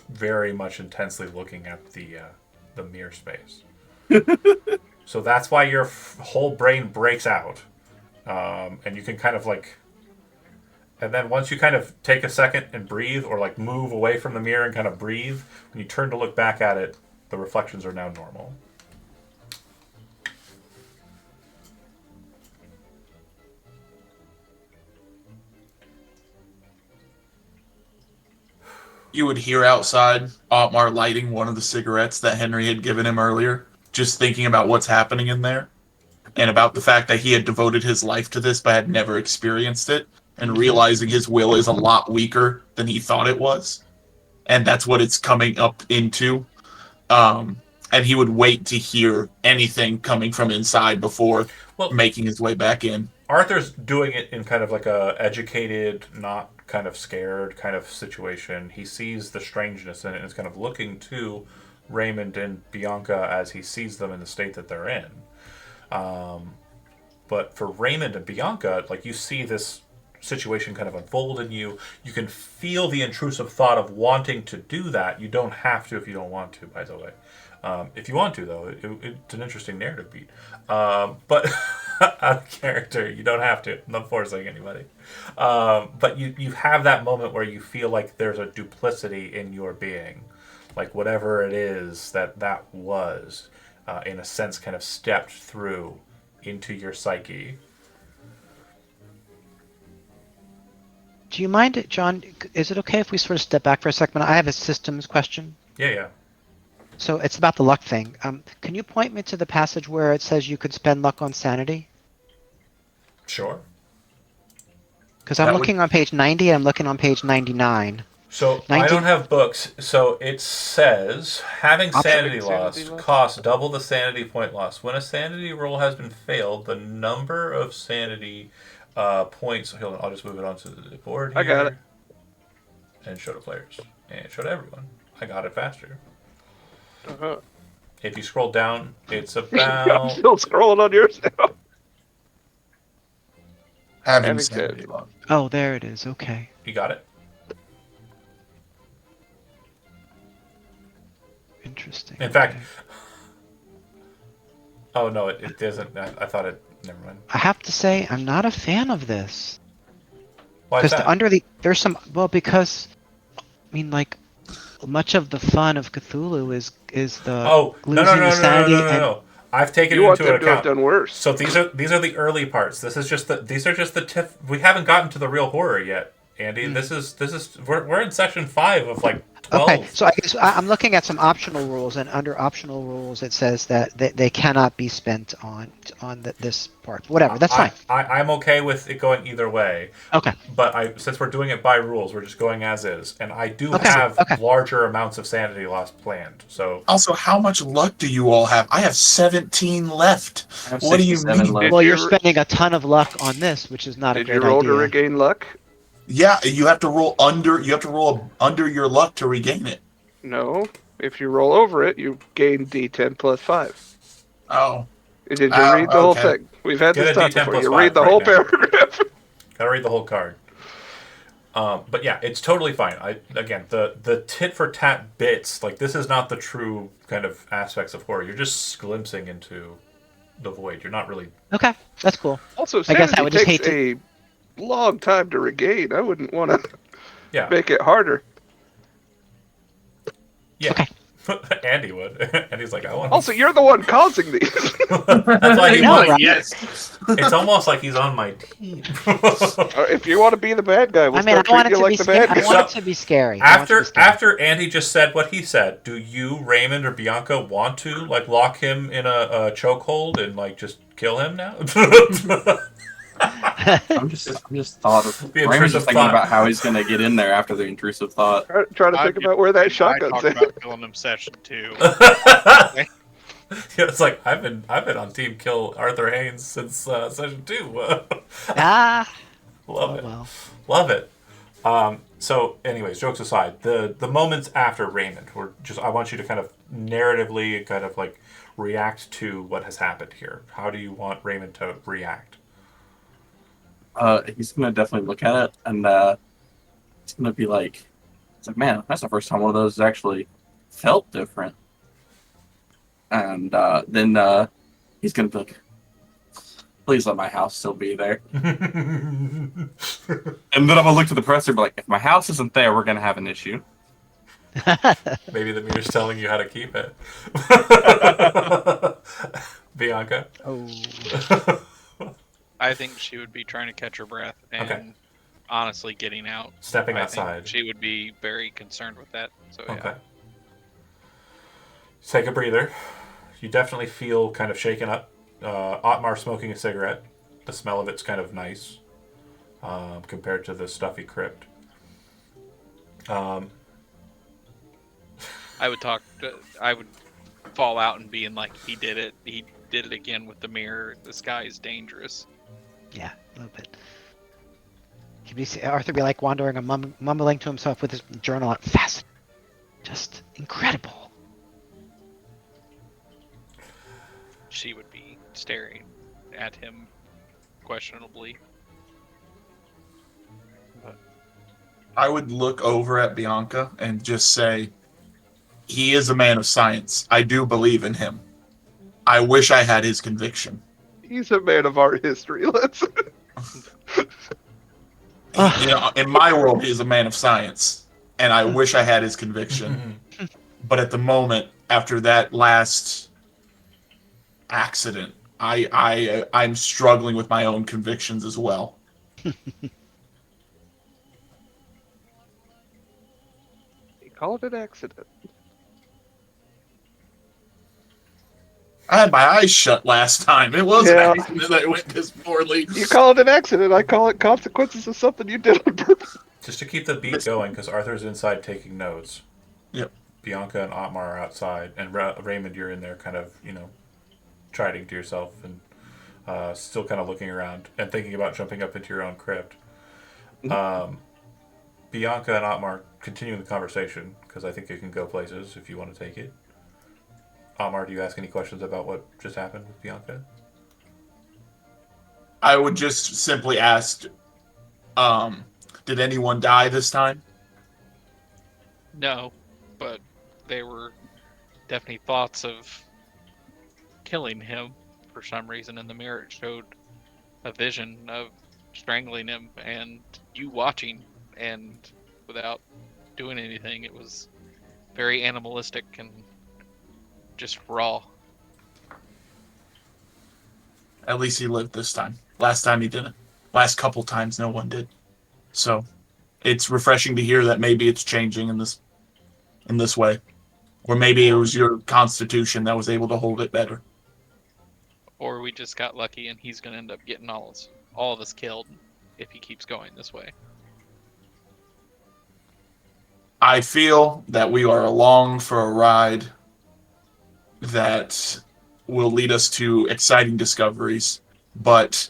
very much intensely looking at the mirror space. So that's why your whole brain breaks out. And you can kind of like... And then once you kind of take a second and breathe, or like move away from the mirror and kind of breathe, when you turn to look back at it, the reflections are now normal. You would hear outside Otmar lighting one of the cigarettes that Henry had given him earlier, just thinking about what's happening in there, and about the fact that he had devoted his life to this but had never experienced it, and realizing his will is a lot weaker than he thought it was. And that's what it's coming up into. And he would wait to hear anything coming from inside before making his way back in. Arthur's doing it in kind of like a educated, not kind of scared kind of situation. He sees the strangeness in it and is kind of looking to Raymond and Bianca as he sees them in the state that they're in. But for Raymond and Bianca, like, you see this situation kind of unfold in you. You can feel the intrusive thought of wanting to do that. You don't have to if you don't want to, by the way. If you want to, though, it's an interesting narrative beat. But out of character, you don't have to. I'm not forcing anybody. But you have that moment where you feel like there's a duplicity in your being. Like whatever it is that was, in a sense, kind of stepped through into your psyche. Do you mind, John, is it okay if we sort of step back for a second? I have a systems question. Yeah. So it's about the luck thing. Can you point me to the passage where it says you could spend luck on sanity? Sure. Because I'm looking on page 90 and I'm looking on page 99. So 90... I don't have books. So it says having sanity loss costs double the sanity point loss. When a sanity roll has been failed, the number of sanity points. Hold on, I'll just move it onto the board here. I got it. And show to players. And show to everyone. I got it faster. Uh-huh. If you scroll down, it's I'm about... still scrolling on yours now. Having sanity loss. Oh, there it is. Okay. You got it? Interesting. In fact... Oh, no, it doesn't. I thought it... Never mind. I have to say, I'm not a fan of this. Why is that? There's some... Well, because... I mean, like... Much of the fun of Cthulhu is the losing the sanity. No. I've taken you it want into them to have account. done worse. So these are the early parts. These are just the we haven't gotten to the real horror yet Andy. This is we're in session 5 of like 12. Okay, so I guess I'm looking at some optional rules, and under optional rules, it says that they cannot be spent on this part. Whatever, that's fine. I'm okay with it going either way. Okay. But since we're doing it by rules, we're just going as is, and I do Okay, have okay. larger amounts of sanity loss planned. So Also, how much luck do you all have? I have 17 left. I have What do you 67 mean? left. Well, you you're re- spending a ton of luck on this, which is not a Did great you roll idea. to regain luck? Yeah, you have to roll under. You have to roll under your luck to regain it. No. If you roll over it, you gain D10 plus 5. Oh, Did you read the whole okay. thing? We've had Get this a talk D10 before. plus You 5 read the right whole now. paragraph. gotta read the whole card. But yeah, it's totally fine. Again, the tit for tat bits, like this is not the true kind of aspects of horror. You're just glimpsing into the void. You're not really. Okay, that's cool. Also, I guess I sanity would just takes hate a long time to regain. I wouldn't want to Yeah. make it harder. Yeah. Okay. Andy would. And he's like, I want. Also, you're the one causing these. That's why he know, won. right? Yes. It's almost like he's on my team. If you want to be the bad guy, we'll I mean, I start want it treating to you be like the scary. bad I guy. want it to be scary. I want it to After be scary. after Andy just said what he said, do you, Raymond or Bianca, want to like lock him in a chokehold and like just kill him now? I'm just thought of. The Raymond's intrusive just thinking thought. about how he's gonna get in there after the intrusive thought. Trying to think about where that I shotgun's talked at. about killing him session 2. Yeah, it's like I've been on team kill Arthur Haynes since session 2. Ah. Love Oh, it. well. Love it. So, anyways, jokes aside, the moments after Raymond, I want you to kind of narratively kind of like react to what has happened here. How do you want Raymond to react? He's gonna definitely look at it, and it's gonna be like, it's like, man, that's the first time one of those actually felt different. And then he's gonna be like, please let my house still be there. And then I'm gonna look to the presser and be like, if my house isn't there, we're gonna have an issue. Maybe the mirror's telling you how to keep it. Bianca? Oh. I think she would be trying to catch her breath and Okay. honestly getting out. Stepping I outside. think she would be very concerned with that. So yeah. Okay. Take a breather. You definitely feel kind of shaken up. Otmar smoking a cigarette. The smell of it's kind of nice compared to the stuffy crypt. I would fall out and being like, he did it. He did it again with the mirror. This guy is dangerous. Yeah, a little bit. Arthur be like wandering and mumbling to himself with his journal out. Fast. Just incredible. She would be staring at him questionably. I would look over at Bianca and just say, he is a man of science. I do believe in him. I wish I had his conviction. He's a man of art history. Let's. You know, in my world, he is a man of science, and I wish I had his conviction. But at the moment, after that last accident, I'm struggling with my own convictions as well. You call it an accident. I had my eyes shut last time. It wasn't Yeah. an accident that it went this poorly. You call it an accident. I call it consequences of something you did on purpose. Just to keep the beat going, because Arthur's inside taking notes. Yep. Bianca and Otmar are outside, and Raymond, you're in there kind of, chiding to yourself and still kind of looking around and thinking about jumping up into your own crypt. Bianca and Otmar continuing the conversation, because I think it can go places if you want to take it. Otmar, do you ask any questions about what just happened with Bianca? I would just simply ask, did anyone die this time? No, but there were definitely thoughts of killing him for some reason. In the mirror, it showed a vision of strangling him and you watching, and without doing anything. It was very animalistic and just raw. At least he lived this time. Last time he didn't. Last couple times no one did. So it's refreshing to hear that maybe it's changing in this way, or maybe it was your constitution that was able to hold it better. Or we just got lucky and he's going to end up getting all of us killed if he keeps going this way. I feel that we are along for a ride that will lead us to exciting discoveries, but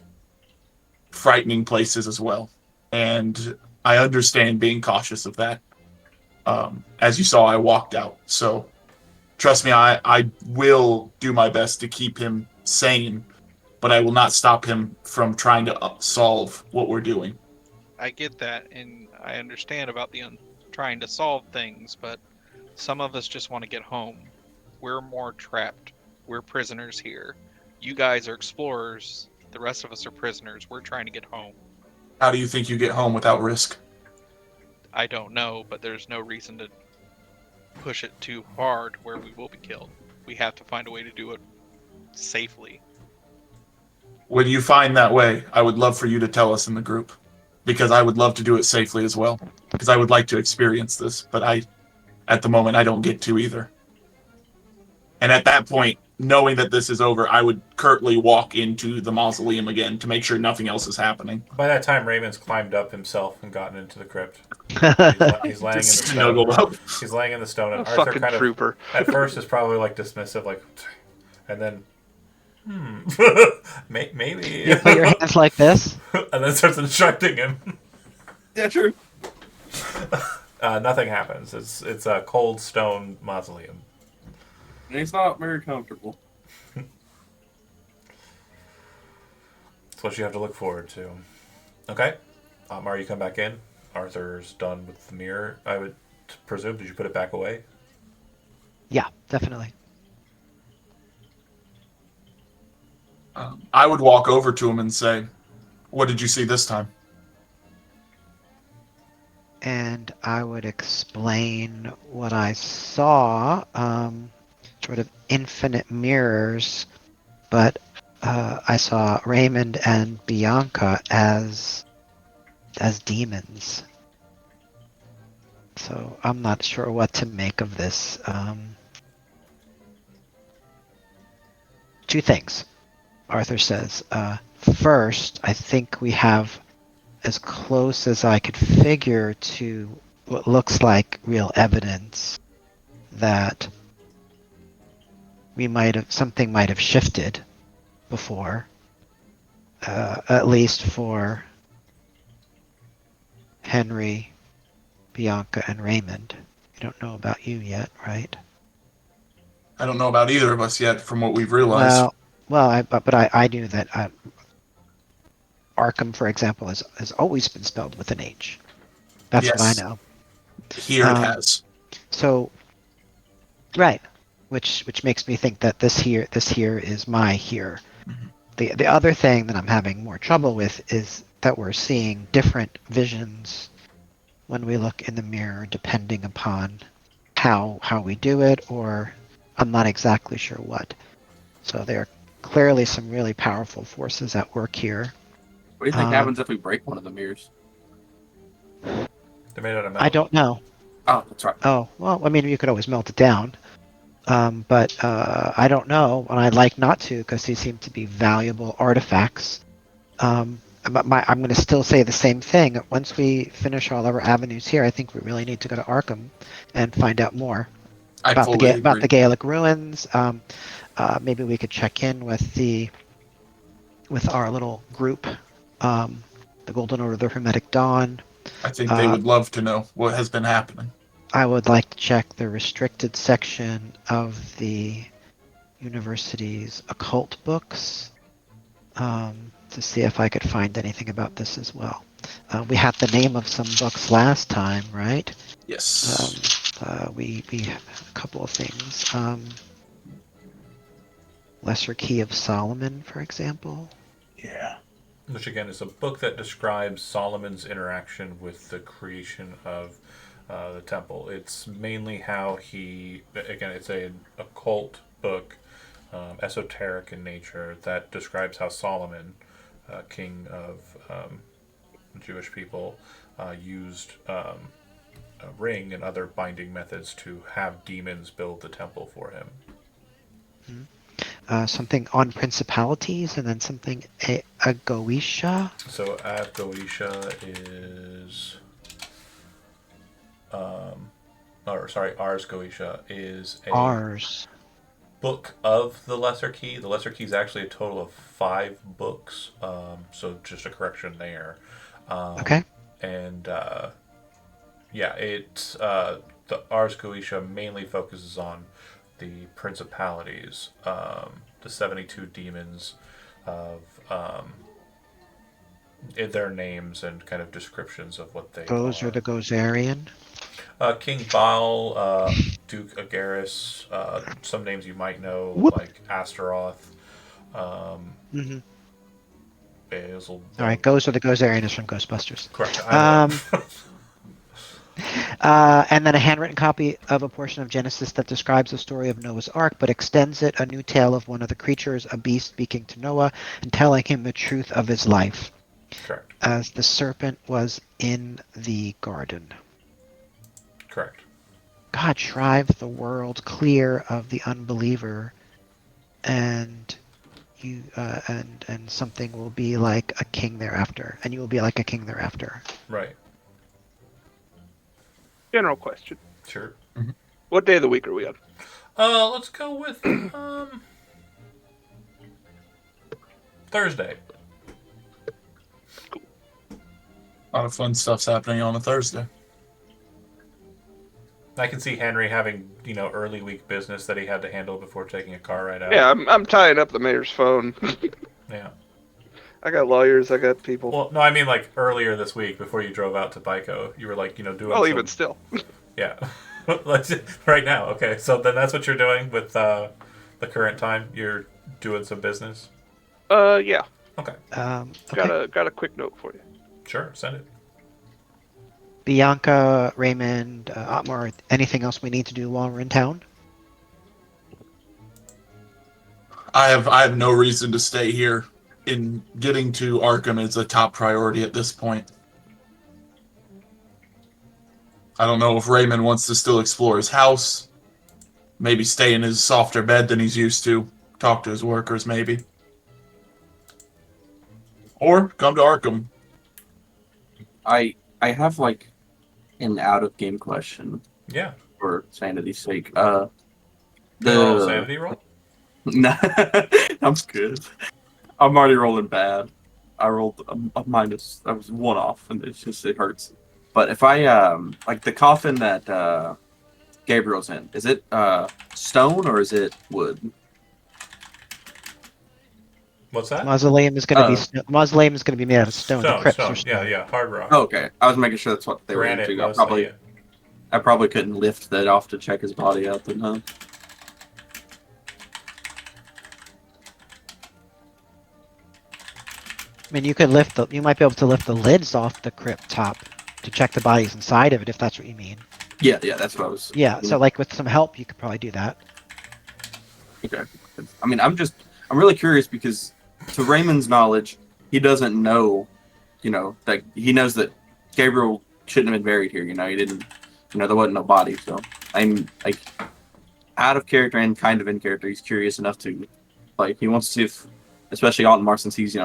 frightening places as well. And I understand being cautious of that. As you saw, I walked out. So trust me, I will do my best to keep him sane, but I will not stop him from trying to solve what we're doing. I get that, and I understand about trying to solve things, but some of us just want to get home. We're more trapped. We're prisoners here. You guys are explorers. The rest of us are prisoners. We're trying to get home. How do you think you get home without risk? I don't know, but there's no reason to push it too hard where we will be killed. We have to find a way to do it safely. When you find that way, I would love for you to tell us in the group, because I would love to do it safely as well, because I would like to experience this, but at the moment, I don't get to either. And at that point, knowing that this is over, I would curtly walk into the mausoleum again to make sure nothing else is happening. By that time, Raymond's climbed up himself and gotten into the crypt. He's laying in the Just stone. snuggled up. He's laying in the stone, and A Arthur fucking kind of trooper. at first is probably like dismissive, like, and then maybe You put your hands like this. and then starts instructing him. Yeah, true. Nothing happens. It's a cold stone mausoleum. And he's not very comfortable. That's what you have to look forward to. Okay, Mara, you come back in. Arthur's done with the mirror. I would presume. Did you put it back away? Yeah, definitely. I would walk over to him and say, "What did you see this time?" And I would explain what I saw. Sort of infinite mirrors, but I saw Raymond and Bianca as demons. So I'm not sure what to make of this. Two things, Arthur says. First, I think we have as close as I could figure to what looks like real evidence that something might have shifted before, at least for Henry, Bianca, and Raymond. I don't know about you yet, right? I don't know about either of us yet, from what we've realized. But I knew that Arkham, for example, has always been spelled with an H. That's Yes. what I know. Here it has. So, right, which makes me think that this here is my here. Mhm. The other thing that I'm having more trouble with is that we're seeing different visions when we look in the mirror, depending upon how we do it, or I'm not exactly sure what. So there are clearly some really powerful forces at work here. What do you think happens if we break one of the mirrors? They're made out of metal. I don't know. Oh, that's right. Oh, well, I mean, you could always melt it down. But I don't know, and I'd like not to, because these seem to be valuable artifacts. But I'm going to still say the same thing. Once we finish all of our avenues here, I think we really need to go to Arkham and find out more I about fully about agree. the Gaelic ruins. Maybe we could check in with our little group, the Golden Order, the Hermetic Dawn. I think they would love to know what has been happening. I would like to check the restricted section of the university's occult books to see if I could find anything about this as well. We had the name of some books last time, right? Yes. We have a couple of things. Lesser Key of Solomon, for example. Yeah. Which again is a book that describes Solomon's interaction with the creation of the temple. It's mainly how it's an occult book, esoteric in nature, that describes how Solomon, king of Jewish people used a ring and other binding methods to have demons build the temple for him. Something on principalities, and then something a Goetia. So Goetia is, Ars Goetia is a Ars. book of the Lesser Key. The Lesser Key is actually a total of 5 books. So just a correction there. Okay. And it's the Ars Goetia mainly focuses on the principalities, the 72 demons of their names and kind of descriptions of what they Those are the Gozerian. King Baal, Duke Agaris, some names you might know, Whoop. like Astaroth, Mm-hmm. Basil. All right, those are the Gozerian is from Ghostbusters. Correct. And then a handwritten copy of a portion of Genesis that describes the story of Noah's Ark, but extends it, a new tale of one of the creatures, a beast speaking to Noah and telling him the truth of his life. Correct. As the serpent was in the garden. Correct. God, shrive the world clear of the unbeliever, and you and something will be like a king thereafter, and you will be like a king thereafter. Right. General question. Sure. What day of the week are we on? Let's go with Thursday. A lot of fun stuff's happening on a Thursday. I can see Henry having, early week business that he had to handle before taking a car ride out. Yeah, I'm tying up the mayor's phone. Yeah. I got lawyers, I got people. Well, no, I mean like earlier this week before you drove out to Bico, you were like, doing. Well, even still. Yeah. Right now. Okay, so then that's what you're doing with the current time. You're doing some business. Yeah. Okay. Okay. Got a quick note for you. Sure. Send it. Bianca, Raymond, Otmar, anything else we need to do while we're in town? I have no reason to stay here. In getting to Arkham is a top priority at this point. I don't know if Raymond wants to still explore his house, maybe stay in his softer bed than he's used to, talk to his workers maybe. Or come to Arkham. I have like an out of game question Yeah. for sanity's sake. Roll a sanity roll. Nah, I'm good. I'm already rolling bad. I rolled a minus. I was 1 off, and it hurts. But if I like the coffin that Gabriel's in, is it stone or is it wood? What's that? Mausoleum is going to be made out of stone. The crypts are Stone. stone. Yeah, hard rock. Oh, okay, I was making sure that's what they Granite, were into. mostly, yeah. I probably couldn't lift that off to check his body out. Then, huh? I mean, you might be able to lift the lids off the crypt top to check the bodies inside of it, if that's what you mean. Yeah, that's what I was. Yeah, so like with some help, you could probably do that. Okay. I mean, I'm really curious because, to Raymond's knowledge, he doesn't know, that he knows that Gabriel shouldn't have been buried here. He didn't, there wasn't no body. So I'm like out of character and kind of in character. He's curious enough to, he wants to see if, especially Altenmar, since he's,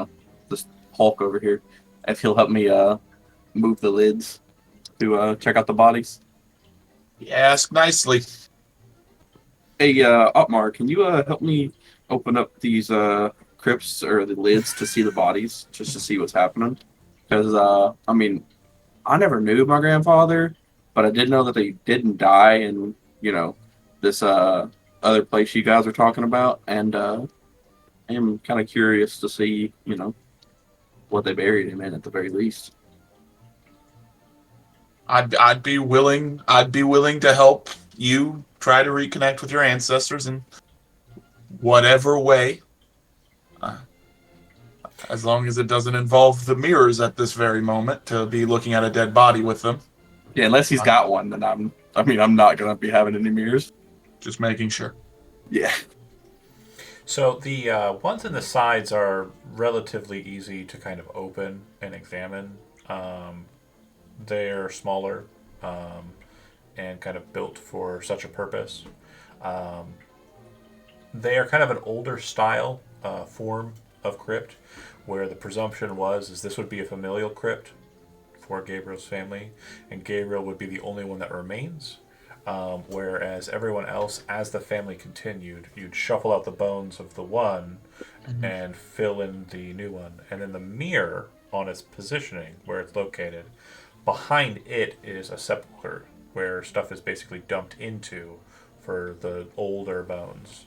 this Hulk over here, if he'll help me move the lids to check out the bodies. You ask nicely. Hey, Otmar, can you help me open up these crypts or the lids to see the bodies, just to see what's happening? Because, I never knew my grandfather, but I did know that they didn't die in, this other place you guys are talking about, and I am kind of curious to see, what they buried him in at the very least. I'd be willing to help you try to reconnect with your ancestors in whatever way. As long as it doesn't involve the mirrors at this very moment to be looking at a dead body with them. Yeah, unless he's got one, then I'm not gonna be having any mirrors. Just making sure. Yeah. So the ones in the sides are relatively easy to kind of open and examine. They're smaller and kind of built for such a purpose. They are kind of an older style form of crypt, where the presumption is this would be a familial crypt for Gabriel's family, and Gabriel would be the only one that remains. Whereas everyone else, as the family continued, you'd shuffle out the bones of the one and fill in the new one. And then the mirror on its positioning, where it's located, behind it is a sepulcher where stuff is basically dumped into for the older bones.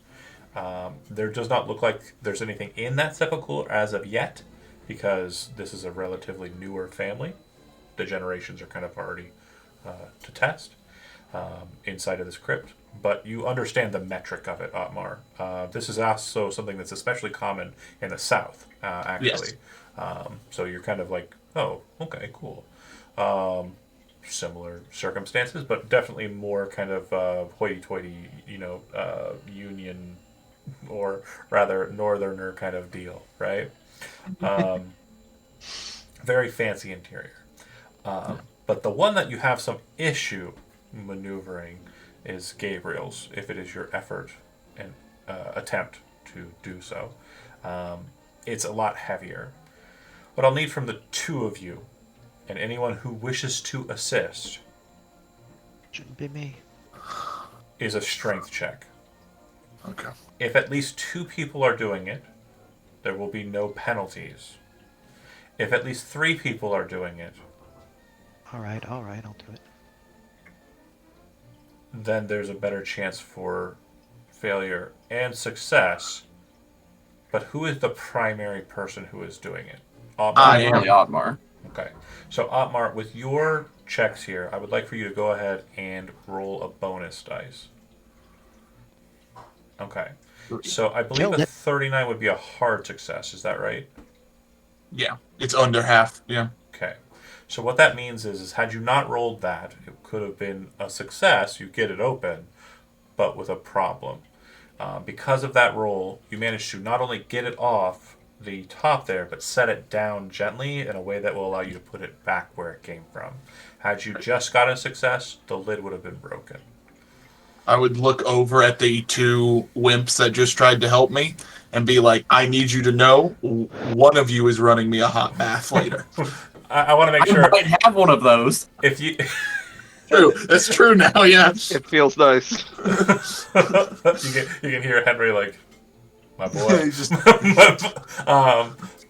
There does not look like there's anything in that sepulcher as of yet, because this is a relatively newer family. The generations are kind of already to test inside of this crypt. But you understand the metric of it, Otmar. This is also something that's especially common in the South, actually. Yes. So you're kind of like, oh, okay, cool. Similar circumstances, but definitely more kind of hoity-toity, Union, or rather Northerner kind of deal, right? Very fancy interior. But the one that you have some issue maneuvering is Gabriel's, if it is your effort and attempt to do so. It's a lot heavier. What I'll need from the two of you, and anyone who wishes to assist, Shouldn't be me. is a strength check. Okay. If at least two people are doing it, there will be no penalties. If at least three people are doing it, All right, I'll do it. then there's a better chance for failure and success. But who is the primary person who is doing it? Otmar? I am. Only Otmar. Okay. So, Otmar, with your checks here, I would like for you to go ahead and roll a bonus dice. Okay. So, I believe Killed a it. 39 would be a hard success. Is that right? Yeah, it's under half. Yeah. Okay. So what that means is had you not rolled that, it could have been a success. You get it open, but with a problem. Because of that roll, you managed to not only get it off the top there, but set it down gently in a way that will allow you to put it back where it came from. Had you just got a success, the lid would have been broken. I would look over at the two wimps that just tried to help me and be like, I need you to know one of you is running me a hot bath later. I want to make I sure might have one of those. if you True. That's true now, yeah. It feels nice. you can hear Henry like, my boy. He's just-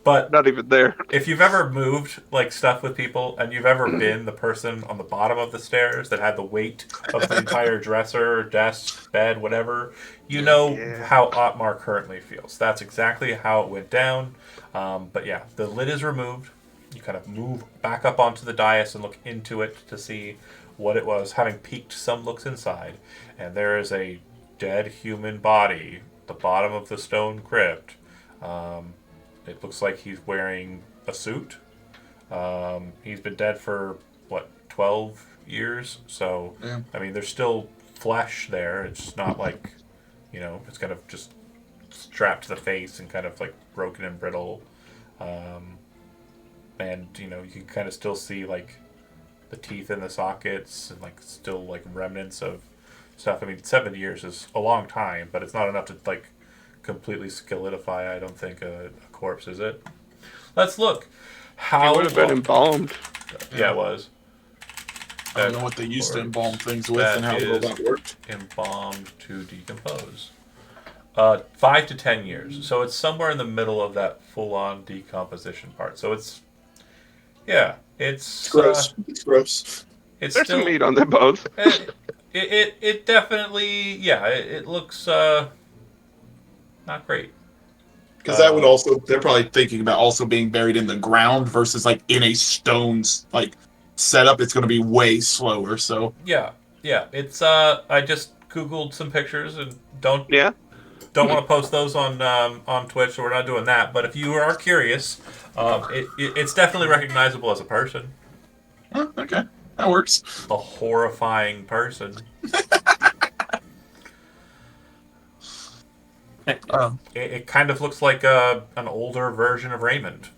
But Not even there. if you've ever moved like stuff with people and you've ever been the person on the bottom of the stairs that had the weight of the entire dresser, desk, bed, whatever, you know Yeah. how Otmar currently feels. That's exactly how it went down. But yeah, the lid is removed. You kind of move back up onto the dais and look into it to see what it was, having peeked some looks inside. And there is a dead human body at the bottom of the stone crypt. It looks like he's wearing a suit. He's been dead for, 12 years? So, Yeah. I mean, there's still flesh there. It's not like, it's kind of just strapped to the face and kind of like broken and brittle. And, you can kind of still see like the teeth in the sockets and like still like remnants of stuff. I mean, 7 years is a long time, but it's not enough to like completely solidify, I don't think, a corpse, is it? Let's look. How It would have been embalmed. Yeah, it was. I don't know what they used to Corpse. embalm things with That and how well is- that worked. Embalmed to decompose. 5 to 10 years. So it's somewhere in the middle of that full-on decomposition part. So it's It's gross. It's gross. It's There's still some meat on them both. it definitely it looks not great. Because that would also, they're probably thinking about also being buried in the ground versus like in a stone's like setup. It's going to be way slower. So Yeah. It's I just googled some pictures and don't Yeah. want to post those on Twitch, so we're not doing that. But if you are curious, it's definitely recognizable as a person, okay, that works. a horrifying person. It kind of looks like an older version of Raymond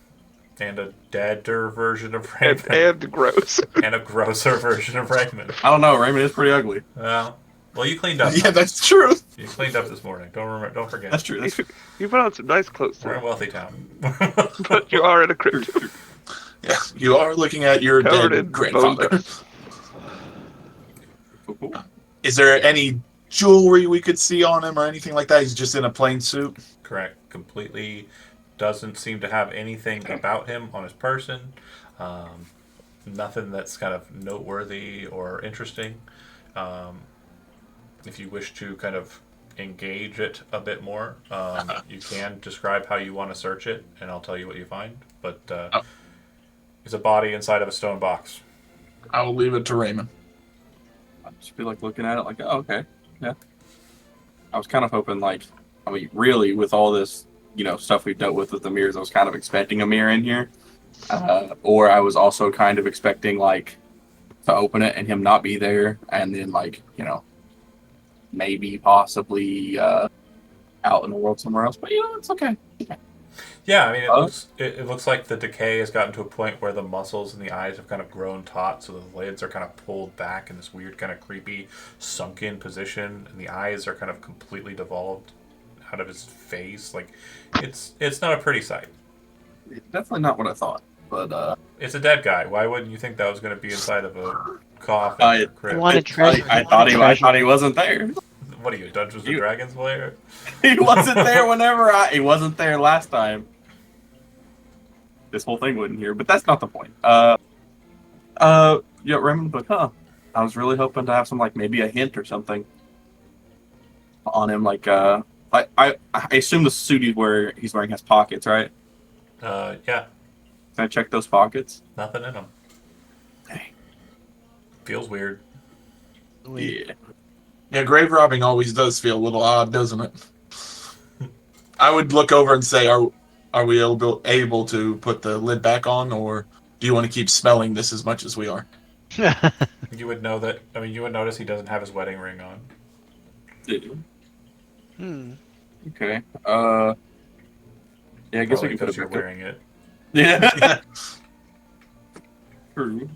And a deader version of Raymond. And gross. And a grosser version of Raymond. I don't know. Raymond is pretty ugly. Well, you cleaned up. Yeah, that's true. You cleaned up this morning. Don't forget. That's true. That's true. You put on some nice clothes We're in today, a wealthy town. but you are in a crypt. Yeah, you are looking at your Covered dead in grandfather. bone dust. Is there any jewelry we could see on him or anything like that? He's just in a plain suit. Correct. Completely doesn't seem to have anything about him on his person. Nothing that's kind of noteworthy or interesting. If you wish to kind of engage it a bit more, you can describe how you want to search it, and I'll tell you what you find. But it's a body inside of a stone box. I will leave it to Raymond. I just feel like looking at it like, oh, okay, yeah. I was kind of hoping, like, I mean, really, with all this, stuff we've dealt with the mirrors, I was kind of expecting a mirror in here. Or I was also kind of expecting, like, to open it and him not be there, and then, like, maybe possibly out in the world somewhere else. But, it's okay. Yeah, I mean, it looks like the decay has gotten to a point where the muscles in the eyes have kind of grown taut, so the lids are kind of pulled back in this weird kind of creepy sunken position, and the eyes are kind of completely devolved out of his face. Like, it's not a pretty sight. Definitely not what I thought, but It's a dead guy. Why wouldn't you think that was going to be inside of a coffin? I or crypt? wanted treasure. I thought he wasn't there. What are you, Dungeons and Dragons player? He wasn't there he wasn't there last time. This whole thing wasn't here, but that's not the point. Yeah, Raymond, but I was really hoping to have some, like, maybe a hint or something on him, like, I assume the suit he's wearing has pockets, right? Yeah, Can I check those pockets? nothing in them. Dang. Feels weird. Yeah. Yeah, grave robbing always does feel a little odd, doesn't it? I would look over and say, are we able to put the lid back on, or do you want to keep smelling this as much as we are? You would know that. I mean, you would notice he doesn't have his wedding ring on. Okay. Yeah, I guess we Probably can put because it you're back up. wearing it. Yeah. True.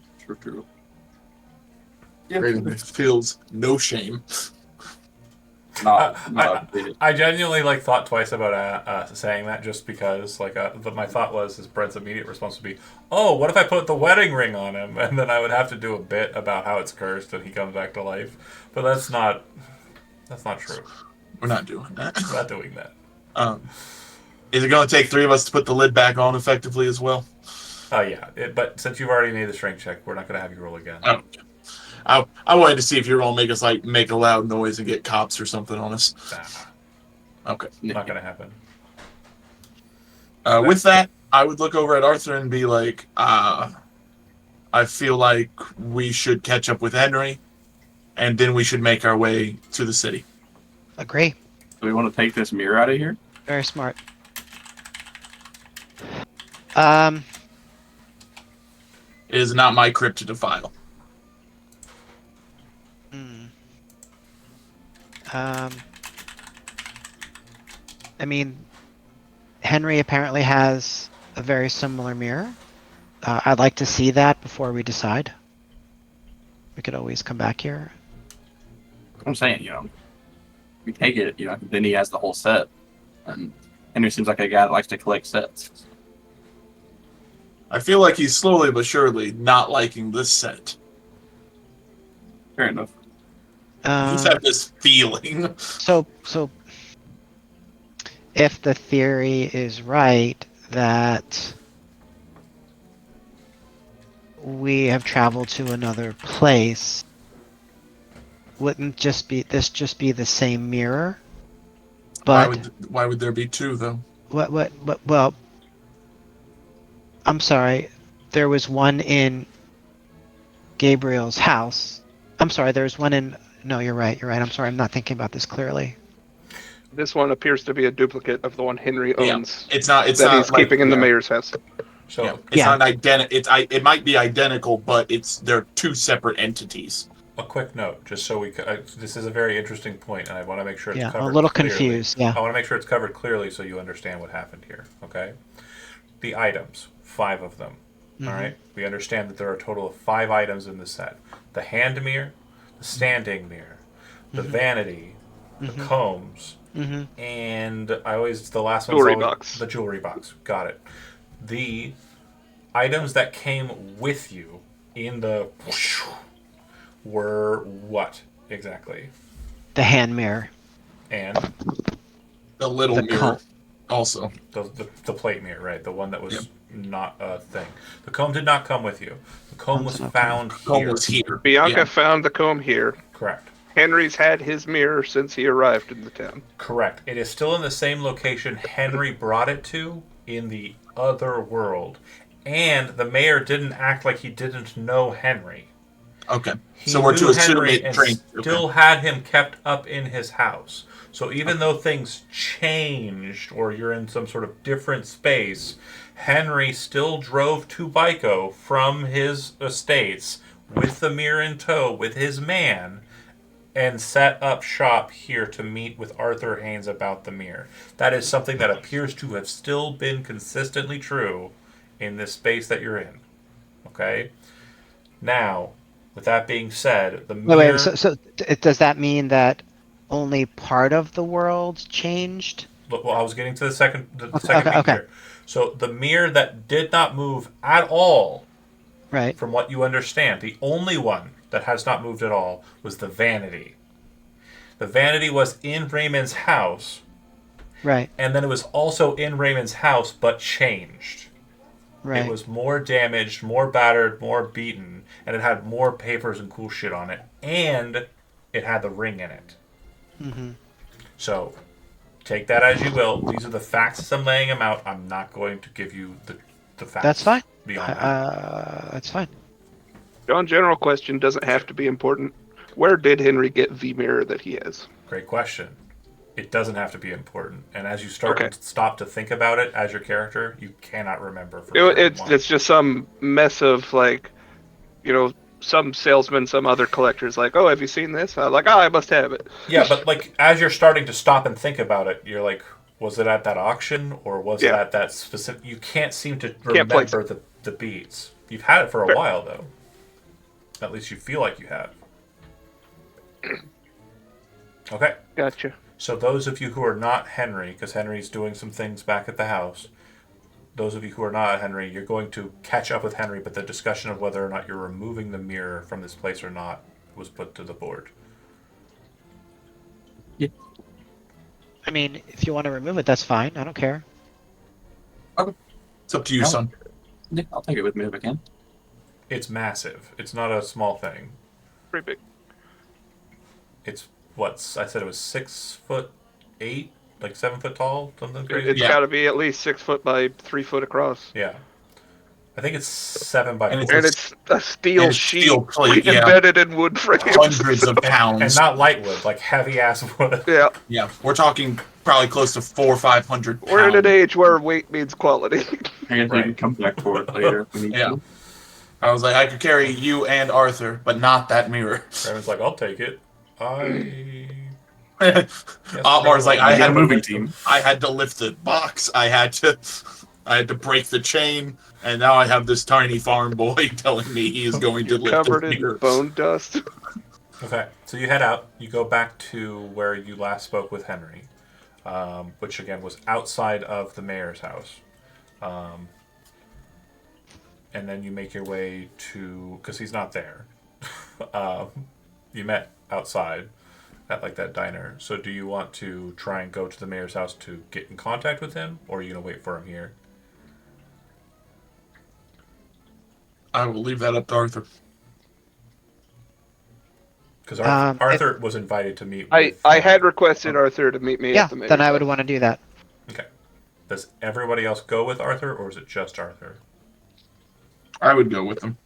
Yeah. Raven feels no shame. I genuinely thought twice about saying that just because but my thought was Brent's immediate response would be, oh, what if I put the wedding ring on him, and then I would have to do a bit about how it's cursed and he comes back to life. But that's not true. We're not doing that. We're not doing that. Is it going to take three of us to put the lid back on effectively as well? Yeah. But since you've already made the strength check, we're not going to have you roll again. I wanted to see if you were going to make us make a loud noise and get cops or something on us. Okay. Not going to happen. With that, I would look over at Arthur and be like, I feel like we should catch up with Henry, and then we should make our way to the city. Agree. Do we want to take this mirror out of here? Very smart. It is not my crypt to defile. I mean, Henry apparently has a very similar mirror. I'd like to see that before we decide. We could always come back here. I'm saying, we take it, then he has the whole set. And Henry seems like a guy that likes to collect sets. I feel like he's slowly but surely not liking this set. Fair enough. I just have this feeling. So if the theory is right that we have traveled to another place, wouldn't this just be the same mirror? But why would there be two though? Well, I'm sorry. There was one in Gabriel's house. I'm sorry. There's one in. No, you're right. I'm sorry. I'm not thinking about this clearly. This one appears to be a duplicate of the one Henry owns. Yeah, it's not that he's keeping in the mayor's house. So it's not identical. It might be identical, but they're two separate entities. a quick note, just so this is a very interesting point, and I want to make sure it's covered. I'm a little clearly. confused. Yeah. I want to make sure it's covered clearly so you understand what happened here. Okay. The items 5 of them. All right. We understand that there are a total of 5 items in the set: the hand mirror, the standing mirror, the vanity, the combs, and the last one's Jewelry always box. the jewelry box. Got it. The items that came with you in the were what exactly? The hand mirror. And The little The mirror, comb. also. the plate mirror, right? The one that was not a thing. The comb did not come with you. The comb was Comb's not found Comb here. was here. Bianca Yeah. found the comb here. Correct. Henry's had his mirror since he arrived in the town. Correct. It is still in the same location Henry brought it to in the other world. And the mayor didn't act like he didn't know Henry. Okay. He So we're knew to assume Henry it and trained. still had him kept up in his house. So even though things changed or you're in some sort of different space, Henry still drove to Vico from his estates with the mirror in tow with his man and set up shop here to meet with Arthur Haynes about the mirror. That is something that appears to have still been consistently true in this space that you're in. Okay? Now, with that being said, the mirror... Does that mean that only part of the world changed? Well, I was getting to the second Okay, beat okay. here. So the mirror that did not move at all, Right. from what you understand, the only one that has not moved at all was the vanity. The vanity was in Raymond's house, Right. and then it was also in Raymond's house, but changed. Right. It was more damaged, more battered, more beaten, and it had more papers and cool shit on it, and it had the ring in it. So, take that as you will. These are the facts as I'm laying them out. I'm not going to give you the facts. That's fine. Beyond that. That's fine. John, general question doesn't have to be important. Where did Henry get the mirror that he has? Great question. It doesn't have to be important. And as you start Okay. to stop to think about it as your character, you cannot remember for sure why. It's just some mess of some salesman, some other collectors like, oh, have you seen this? I'm like, I must have it. Yeah, but like as you're starting to stop and think about it, you're like, was it at that auction or was it at that specific? You can't seem to remember the beats. You've had it for a while though. At least you feel like you have. Okay. Gotcha. So those of you who are not Henry, because Henry's doing some things back at the house, those of you who are not Henry, you're going to catch up with Henry, but the discussion of whether or not you're removing the mirror from this place or not was put to the board. Yeah. I mean, if you want to remove it, that's fine. I don't care. It's up to you, No. son. Yeah, I'll take it with me if I can. It's massive. It's not a small thing. Pretty big. It's I said it was 6'8", like 7 foot tall, something crazy. It's got to be at least 6 foot by 3 foot across. Yeah, I think it's 7 by 4. And it's a steel sheet plate, embedded in wood frames. Hundreds of pounds. and not light wood, like heavy ass wood. Yeah. Yeah, we're talking probably close to 400 or 500 pounds. We're in an age where weight means quality. I guess we can come back for it later if we need Yeah. to. I was like, I could carry you and Arthur, but not that mirror. Raven's like, I'll take it. Otmar's like, I I had a a moving team. I had to lift the box. I had to break the chain, and now I have this tiny farm boy telling me he is going to lift Covered the in mirror. bone dust. Okay, so you head out. You go back to where you last spoke with Henry, which again was outside of the mayor's house. And then you make your way to, because he's not there. You met outside at like that diner. So do you want to try and go to the mayor's house to get in contact with him, or are you gonna wait for him here? I will leave that up to Arthur. Because Arthur was invited to meet. I had requested Arthur to meet me Yeah, at the mayor's then I would house. want to do that. Okay. Does everybody else go with Arthur, or is it just Arthur? I would go with him.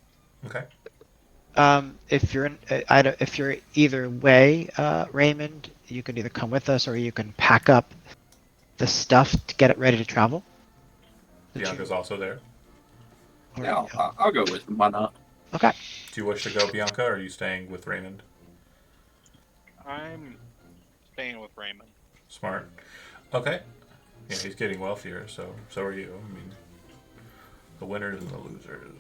Okay. If you're either way, Raymond, you can either come with us or you can pack up the stuff to get it ready to travel. Bianca's also there. Yeah, I'll go with him. Why not? Okay. Do you wish to go, Bianca, or are you staying with Raymond? I'm staying with Raymond. Smart. Okay. Yeah, he's getting wealthier, so are you. I mean, the winners and the losers.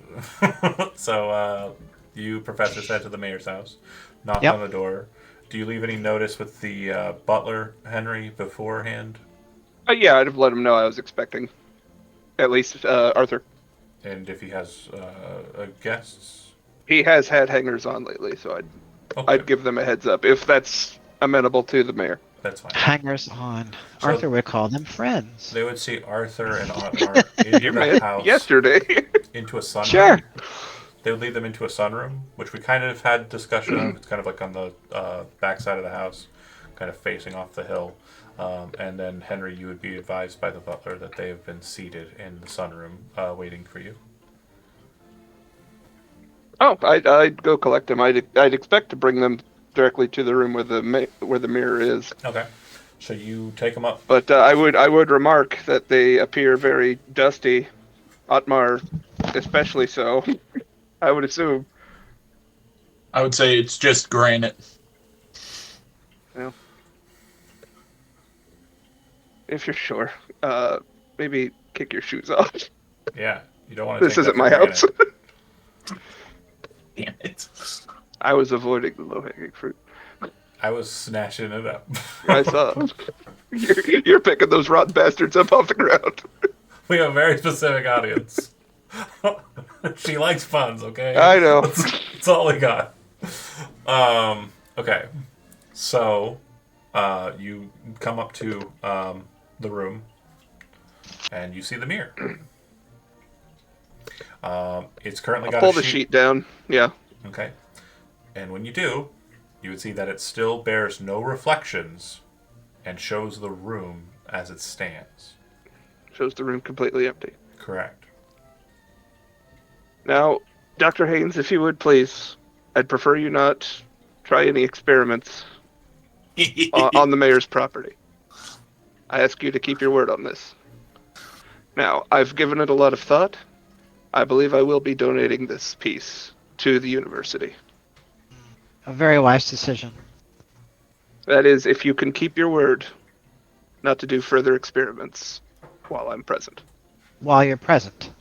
So you, Professor, head to the mayor's house, knock Yep. on the door. Do you leave any notice with the butler, Henry, beforehand? Yeah, I'd have let him know I was expecting at least Arthur. And if he has guests? He has had hangers on lately, so Okay, I'd give them a heads up if that's amenable to the mayor. that's fine. Hangers on. So- Arthur would call them friends. They would see Arthur and Otmar into You the met house, yesterday. into a sunroom. Sure. They would lead them into a sunroom, which we kind of had discussion of. It's kind of like on the back side of the house, kind of facing off the hill. And then, Henry, you would be advised by the butler that they have been seated in the sunroom waiting for you. Oh, I'd go collect them. I'd expect to bring them directly to the room where the mirror is. Okay. So you take them up. But I would remark that they appear very dusty. Otmar, especially so. I would assume. I would say it's just granite. If you're sure, maybe kick your shoes off. Yeah. You don't want to. This isn't my house. Damn it. I was avoiding the low-hanging fruit. I was snatching it up. I saw. You're picking those rotten bastards up off the ground. We have a very specific audience. She likes puns, okay? I know. That's all we got. Okay. So, you come up to the room, and you see the mirror. It's currently got Pull a the sheet down. Yeah. Okay. And when you do, you would see that it still bears no reflections and shows the room as it stands. Shows the room completely empty. Correct. Now, Dr. Haynes, if you would please, I'd prefer you not try any experiments on the mayor's property. I ask you to keep your word on this. Now, I've given it a lot of thought. I believe I will be donating this piece to the university. A very wise decision. That is, if you can keep your word not to do further experiments while I'm present. While you're present.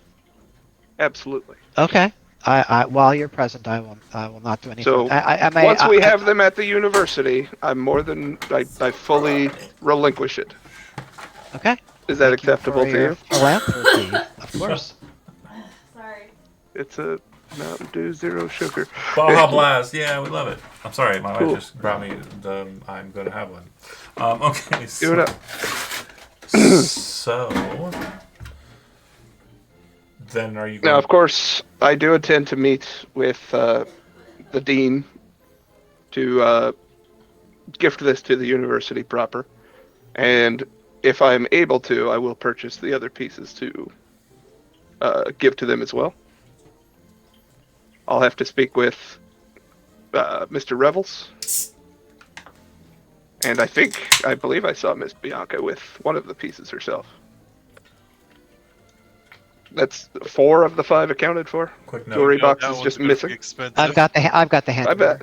Absolutely. Okay. While you're present, I will not do anything. So, once we have them at the university, I fully relinquish it. Okay. Is that Thank you acceptable for to your you? Philanthropy, of course. Sorry. It's a Mountain Dew Zero Sugar. Baja Blast. Yeah, we love it. I'm sorry. My Cool. wife just brought me the I'm going to have one. Okay. Do it up. So, then are you going Now, of course, I do intend to meet with the dean to gift this to the university proper. And if I'm able to, I will purchase the other pieces to give to them as well. I'll have to speak with Mr. Revels. And I believe I saw Miss Bianca with one of the pieces herself. That's 4 of the 5 accounted for. Quick Jewelry note. box That is one's just gonna be missing. expensive. I've got the hand. I bet.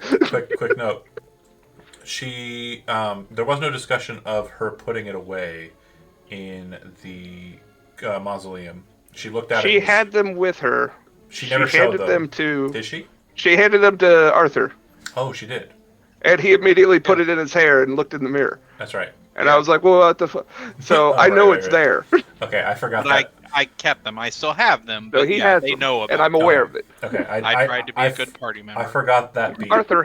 Quick note. She there was no discussion of her putting it away in the mausoleum. She looked at it. She and had them with her. She never showed handed them to. Did she? She handed them to Arthur, Oh, she did. and he immediately put it in his hair and looked in the mirror. That's right. And I was like, "Well, what the fuck?" So Oh, I know right, it's right. there. Okay, I forgot But that. I kept them. I still have them. So But he yeah, has they them, know about and I'm it. aware of it. Okay, I tried to be a a good party member. I forgot that beat. Arthur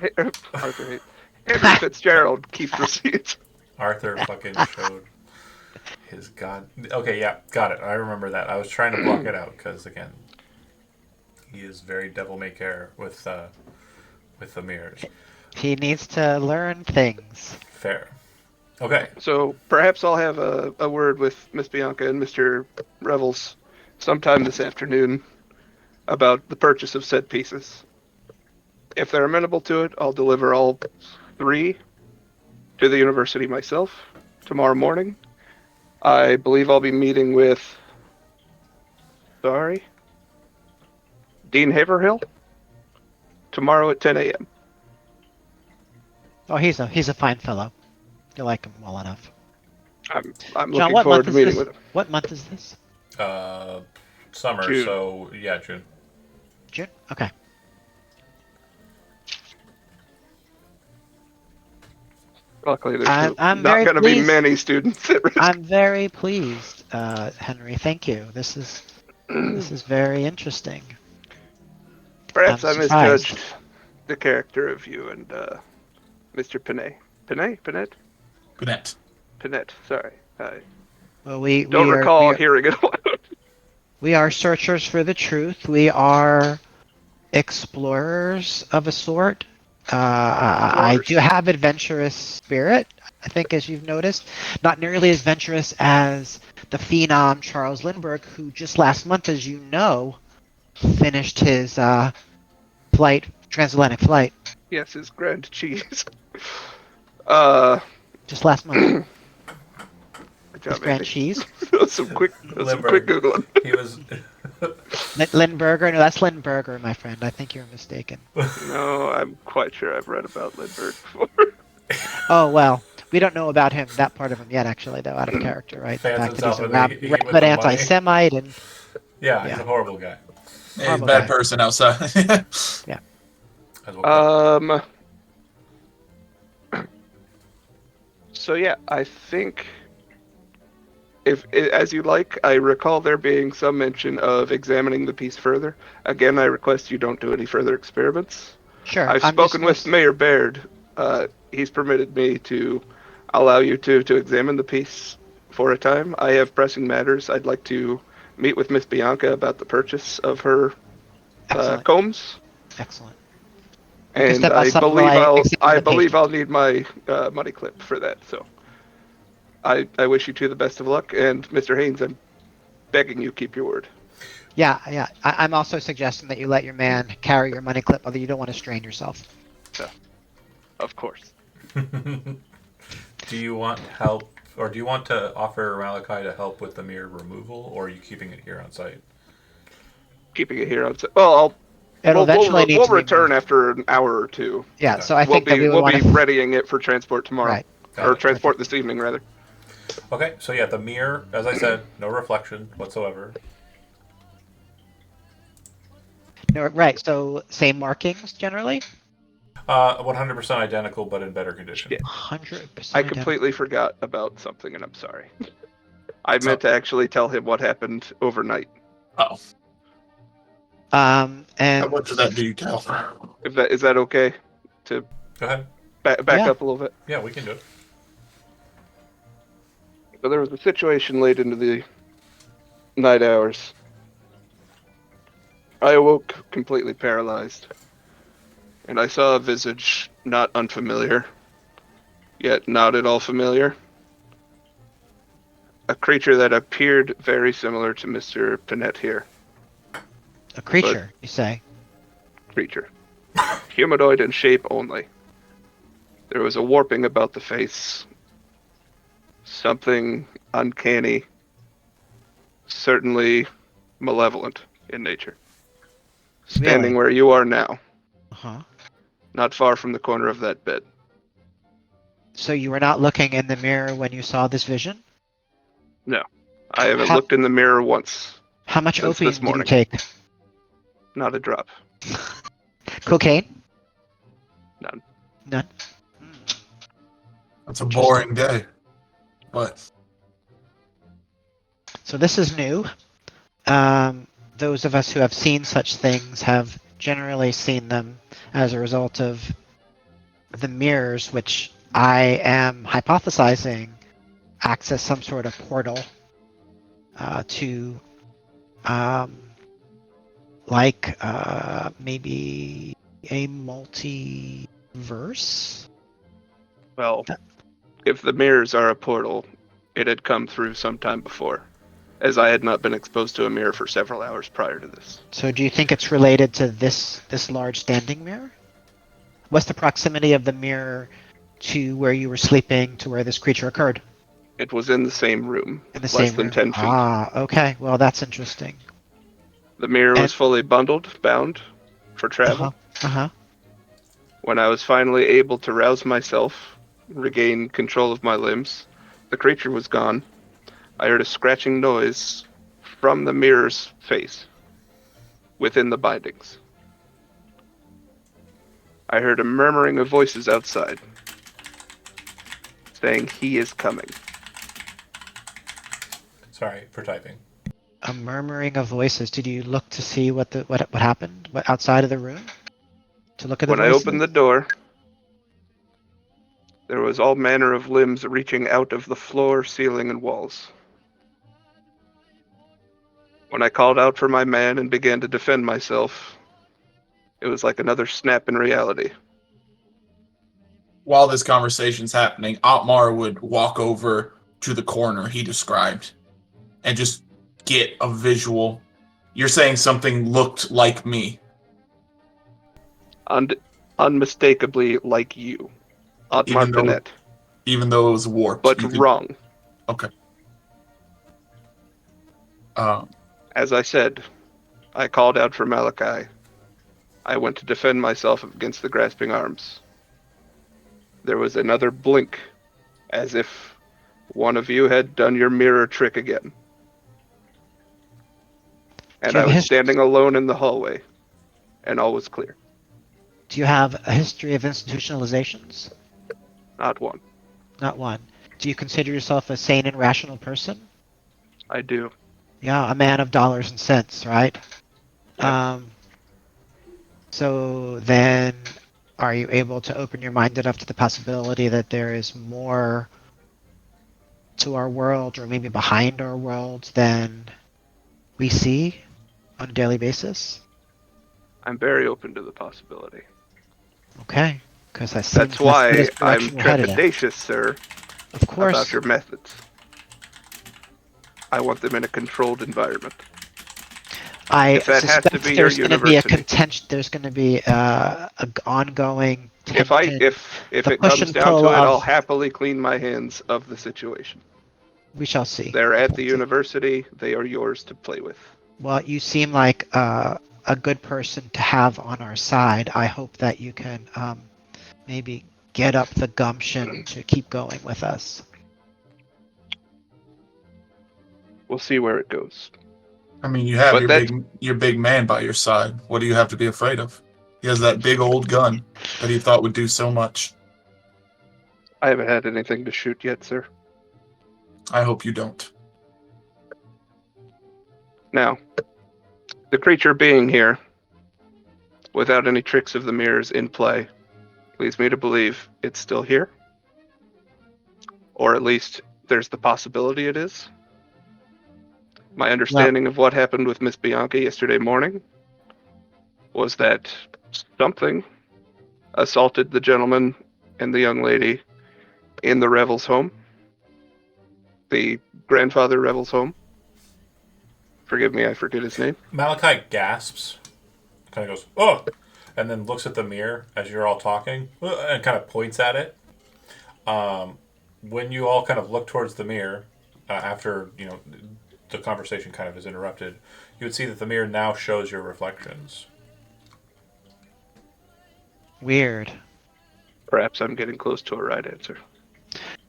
Henry Fitzgerald keeps receipts. Arthur fucking showed his god. Okay, yeah, got it. I remember that. I was trying to block it out because again, he is very devil may care with the mirrors. He needs to learn things. Fair. Okay. So perhaps I'll have a word with Miss Bianca and Mr. Revels sometime this afternoon about the purchase of said pieces. If they're amenable to it, I'll deliver all 3 to the university myself tomorrow morning. I believe I'll be meeting with Dean Haverhill tomorrow at 10 a.m. Oh, he's a fine fellow. You like him well enough. I'm John, looking what forward month to is meeting this? with him. What month is this? summer, June. so yeah, June. June? Okay. Luckily, there's I'm not very going to be pleased. many students at risk. I'm very pleased, Henry. Thank you. This is very interesting. Perhaps I I'm surprised. misjudged the character of you and Mr. Panay. Panette? Gwinnett. Panette, sorry. I Well, we don't are, recall hearing it aloud. we are searchers for the truth. We are explorers of a sort. I do have adventurous spirit, I think, as you've noticed. Not nearly as adventurous as the phenom Charles Lindbergh, who just last month, as you know, finished his transatlantic flight. Yes, his grand cheese. Just last month. Good His job, grand Andy. cheese. That was some quick Googling. He was. Lindbergher? No, that's Lindbergher, my friend. I think you're mistaken. No, I'm quite sure I've read about Lindbergh before. Oh, well, we don't know about him, that part of him yet, actually, though, out of character, right? The Fans fact that he's himself a in the heat with rabid the anti-Semite and Yeah, he's Yeah. a horrible guy. Yeah, he's a Horrible bad guy. person outside. As we'll call So yeah, I think if as you like, I recall there being some mention of examining the piece further. Again, I request you don't do any further experiments. sure. I've I'm spoken just- with Mayor Baird. He's permitted me to allow you to examine the piece for a time. I have pressing matters. I'd like to meet with Miss Bianca about the purchase of her Excellent. combs. Excellent. You can And step I outside believe while I I'll examine I the believe patient. I'll need my money clip for that. So I wish you two the best of luck. And Mr. Haynes, I'm begging you keep your word. Yeah. I'm also suggesting that you let your man carry your money clip, although you don't want to strain yourself. Of course. Do you want help, or do you want to offer Malachi to help with the mirror removal, or are you keeping it here on site? Keeping it here on. Well, It'll eventually need we'll to be return moved. after an hour or two. Yeah. Okay. So I think that we would we'll want be to. readying it for transport tomorrow, Right. Got or it. transport this evening rather. Okay, so yeah, the mirror, as I said, no reflection whatsoever. No, right. So same markings generally. 100% identical, but in better condition. Yeah. 100%. I completely forgot about something, and I'm sorry. I What's meant up? to actually tell him what happened overnight. Oh, How how much of that do you tell? Is that okay? To Go ahead. back Yeah. up a little bit. Yeah, we can do it. So there was a situation late into the night hours. I awoke completely paralyzed, and I saw a visage not unfamiliar, yet not at all familiar. A creature that appeared very similar to Mr. Panette here. a creature, you say? Creature. Humanoid in shape only. There was a warping about the face. Something uncanny. Certainly malevolent in nature. Standing Really? where you are now, Uh-huh. not far from the corner of that bed. So you were not looking in the mirror when you saw this vision? I haven't How- looked in the mirror once. How much Since opium this did you morning. take? Not a drop. Cocaine? None. None. That's a boring day. What? So this is new. Those of us who have seen such things have generally seen them as a result of the mirrors, which I am hypothesizing access some sort of portal to, maybe a multiverse. Well, if the mirrors are a portal, it had come through sometime before, as I had not been exposed to a mirror for several hours prior to this. So do you think it's related to this large standing mirror? What's the proximity of the mirror to where you were sleeping to where this creature occurred? It was in the same room, In the less same than room. 10 feet. Ah, okay. Well, that's interesting. The mirror And- was fully bound for travel. Uh-huh. When I was finally able to rouse myself, regain control of my limbs, the creature was gone. I heard a scratching noise from the mirror's face, within the bindings. I heard a murmuring of voices outside, saying he is coming. Sorry for typing. A murmuring of voices. Did you look to see what happened? What outside of the room? To look at the When I voices? opened the door, there was all manner of limbs reaching out of the floor, ceiling, and walls. When I called out for my man and began to defend myself, it was like another snap in reality. While this conversation's happening, Otmar would walk over to the corner he described and just get a visual. You're saying something looked like me. Unmistakably like you, Otmar Pinette, Even though it was warped. but wrong. Okay. As I said, I called out for Malachi. I went to defend myself against the grasping arms. There was another blink, as if one of you had done your mirror trick again. And I was standing alone in the hallway, and all was clear. Do you have a history of institutionalizations? Not one. Not one. Do you consider yourself a sane and rational person? I do. Yeah, a man of dollars and cents, right? Yeah. So then, are you able to open your mind enough to the possibility that there is more to our world, or maybe behind our world, than we see on a daily basis? I'm very open to the possibility. Okay, because That's why I'm trepidatious, sir, of course, about your methods. I want them in a controlled environment. I If that has suspect to be your there's going to be a university. contention. There's going to be an ongoing If tension. if the it push comes and down pull to it, of- I'll happily clean my hands of the situation. We shall see. They're at the We'll see. university. They are yours to play with. Well, you seem like a good person to have on our side. I hope that you can maybe get up the gumption to keep going with us. We'll see where it goes. I mean, you have But your big man by your side. What do you have to be afraid of? He has that big old gun that he thought would do so much. I haven't had anything to shoot yet, sir. I hope you don't. Now, the creature being here, without any tricks of the mirrors in play, leads me to believe it's still here. Or at least there's the possibility it is. My understanding of what happened with Miss Bianca yesterday morning was that something assaulted the gentleman and the young lady in the Revel's home. The grandfather Revel's home. Forgive me, I forget his name. Malachi gasps, kind of goes, "Oh!" and then looks at the mirror as you're all talking, and kind of points at it. When you all kind of look towards the mirror, after the conversation kind of is interrupted, you would see that the mirror now shows your reflections. Weird. Perhaps I'm getting close to a right answer.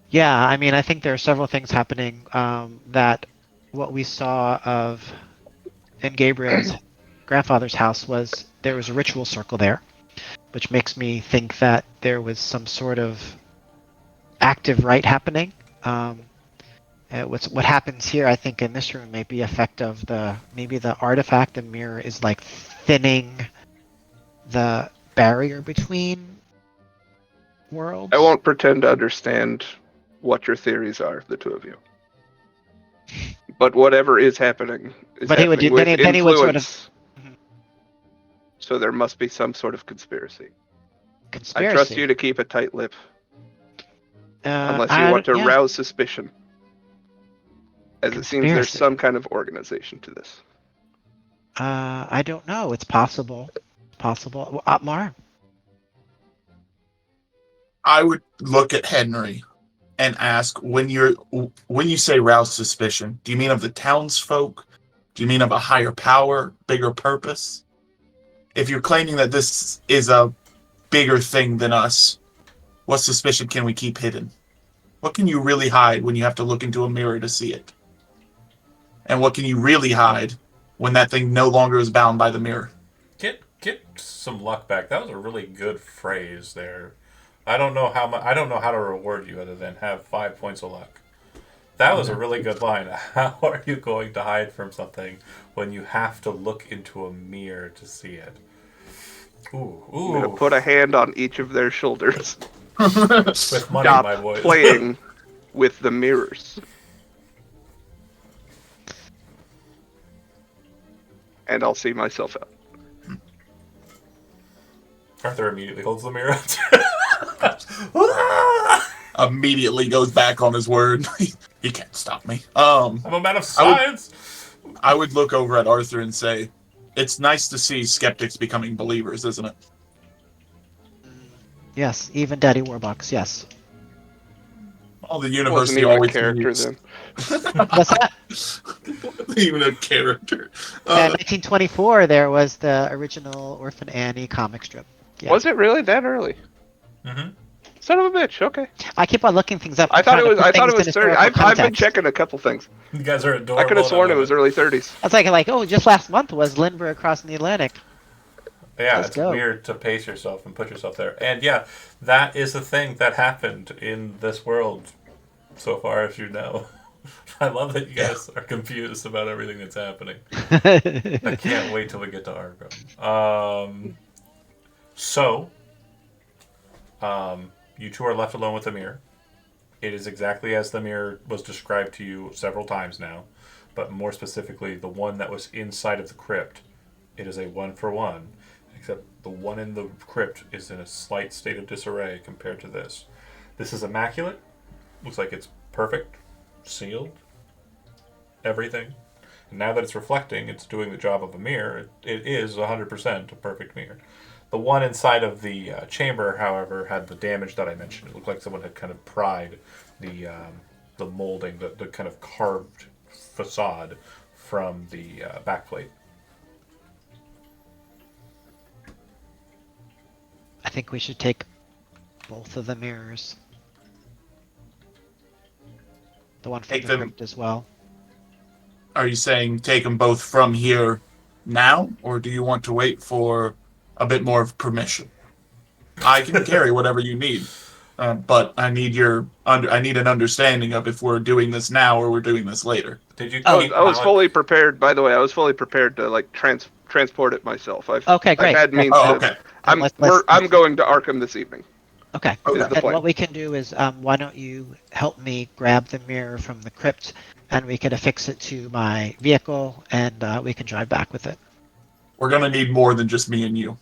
Yeah, I mean, I think there are several things happening that what we saw in Gabriel's grandfather's house was there was a ritual circle there, which makes me think that there was some sort of active rite happening. What happens here, I think, in this room may be effect of maybe the artifact, the mirror is like thinning the barrier between worlds. I won't pretend to understand what your theories are, the two of you. But whatever is happening is But he would- happening with then he would sort of- influence. So there must be some sort of conspiracy. Conspiracy. I trust you to keep a tight lip, unless you I want to don't- yeah. rouse suspicion. As it seems there's Conspiracy. some kind of organization to this. I don't know. It's possible. Possible. Otmar? I would look at Henry and ask, when you say rouse suspicion, do you mean of the townsfolk? Do you mean of a higher power, bigger purpose? If you're claiming that this is a bigger thing than us, what suspicion can we keep hidden? What can you really hide when you have to look into a mirror to see it? And what can you really hide when that thing no longer is bound by the mirror? Get some luck back. That was a really good phrase there. I don't know how I don't know how to reward you other than have 5 points of luck. That was a really good line. How are you going to hide from something when you have to look into a mirror to see it? Ooh. I'm gonna put a hand on each of their shoulders. With money, Stop my boy. playing with the mirrors. And I'll see myself out. Arthur immediately holds the mirror up. Immediately goes back on his word. He can't stop me. I'm a man of science. I would look over at Arthur and say, it's nice to see skeptics becoming believers, isn't it? Yes, even Daddy Warbucks, yes. All the Wasn't university even a always character needs- then. What's that? Even a character. In 1924, there was the original Orphan Annie comic strip. Yeah. Was it really that early? Mm-hmm. Son of a bitch. Okay. I keep on looking things up. I thought it was. I thought it was 30. I've been checking. checking a couple things. You guys are adorable. I could have and sworn it love was early 30s. I was like, oh, just last month was Lindbergh crossing the Atlantic. Yeah, Let's it's go. weird to pace yourself and put yourself there. And yeah, that is the thing that happened in this world so far as you know. I love that you guys are confused about everything that's happening. I can't wait till we get to Arkham. You two are left alone with the mirror. It is exactly as the mirror was described to you several times now, but more specifically, the one that was inside of the crypt. It is a 1-for-1, except the one in the crypt is in a slight state of disarray compared to this. This is immaculate. Looks like it's perfect, sealed, everything. And now that it's reflecting, it's doing the job of a mirror. It is 100% a perfect mirror. The one inside of the chamber, however, had the damage that I mentioned. It looked like someone had kind of pried the molding, the kind of carved facade from the backplate. I think we should take both of the mirrors. The one from Take the them. crypt as well. Are you saying take them both from here now, or do you want to wait for a bit more of permission? I can carry whatever you need, but I need I need an understanding of if we're doing this now or we're doing this later. Did you? I was fully prepared. By the way, I was fully prepared to like transport it myself. Okay, great. I've had means Oh, to. okay. I'm going to Arkham this evening. Okay. Okay. Is the Then plan. what we can do is, why don't you help me grab the mirror from the crypt, and we can affix it to my vehicle, and we can drive back with it. We're gonna need more than just me and you.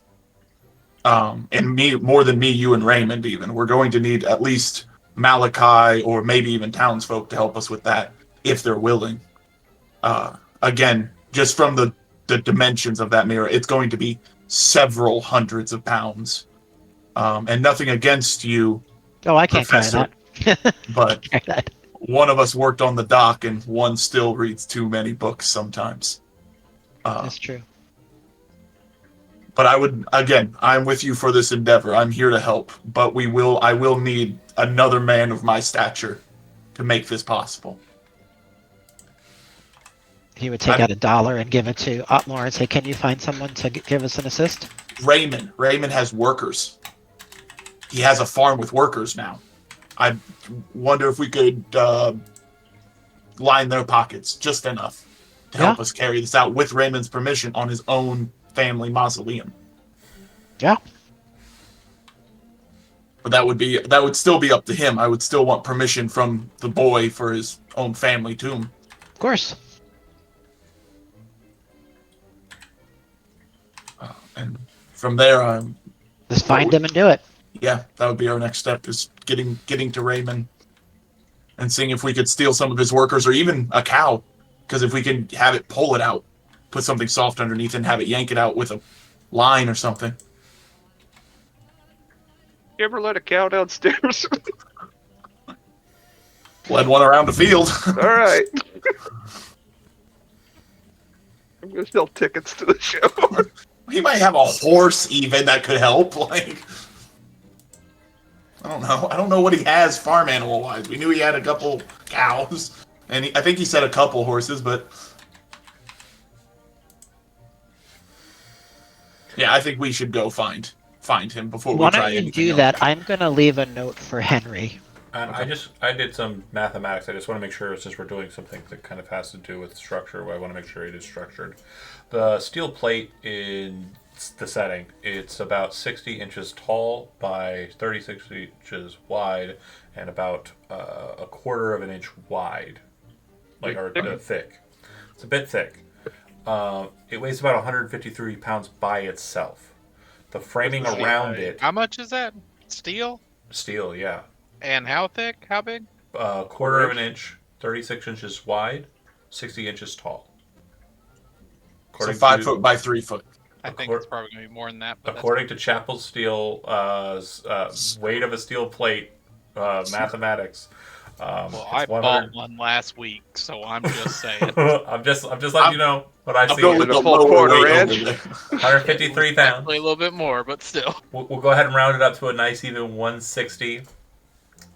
And more than me, you, and Raymond even. We're going to need at least Malachi or maybe even townsfolk to help us with that, if they're willing. Again, just from the dimensions of that mirror, it's going to be several hundreds of pounds. And nothing against you, Oh, I can't Professor. carry that. but Carry that. one of us worked on the dock and one still reads too many books sometimes. That's true. But I'm with you for this endeavor. I'm here to help, but I will need another man of my stature to make this possible. He would take out $1 and give it to Otmar and say, "Can you find someone to give us an assist?" Raymond has workers. He has a farm with workers now. I wonder if we could line their pockets just enough to help us carry this out with Raymond's permission on his own family mausoleum. Yeah. But that would still be up to him. I would still want permission from the boy for his own family tomb. Of course. And from there, Just find him and do it. yeah, that would be our next step, is getting to Raymond and seeing if we could steal some of his workers or even a cow. Because if we can have it pull it out, put something soft underneath and have it yank it out with a line or something. You ever let a cow downstairs? Led one around the field. All right. I'm gonna sell tickets to the show. He might have a horse even that could help. Like, I don't know. I don't know what he has farm animal wise. We knew he had a couple cows, and I think he said a couple horses, but Yeah, I think we should go find him before we Why try don't you anything do else. that? I'm gonna leave a note for Henry. And Okay. I did some mathematics. I just want to make sure, since we're doing something that kind of has to do with structure, I want to make sure it is structured. The steel plate in the setting, it's about 60 inches tall by 36 inches wide, and about a quarter of an inch wide, thick. It's a bit thick. It weighs about 153 pounds by itself. The framing around it, How much is that? Steel? steel, yeah. And how thick? How big? Quarter of an inch, 36 inches wide, 60 inches tall. So 5 foot by 3 foot. I think it's probably going to be more than that. But According to Chapel Steel, weight of a steel plate, mathematics. well, I bought one last week, so I'm just saying. I'm just letting you know what I I'll see. go with Is it the a full lower quarter weight over inch? there. 153 pounds. Definitely a little bit more, but still. We'll go ahead and round it up to a nice even 160.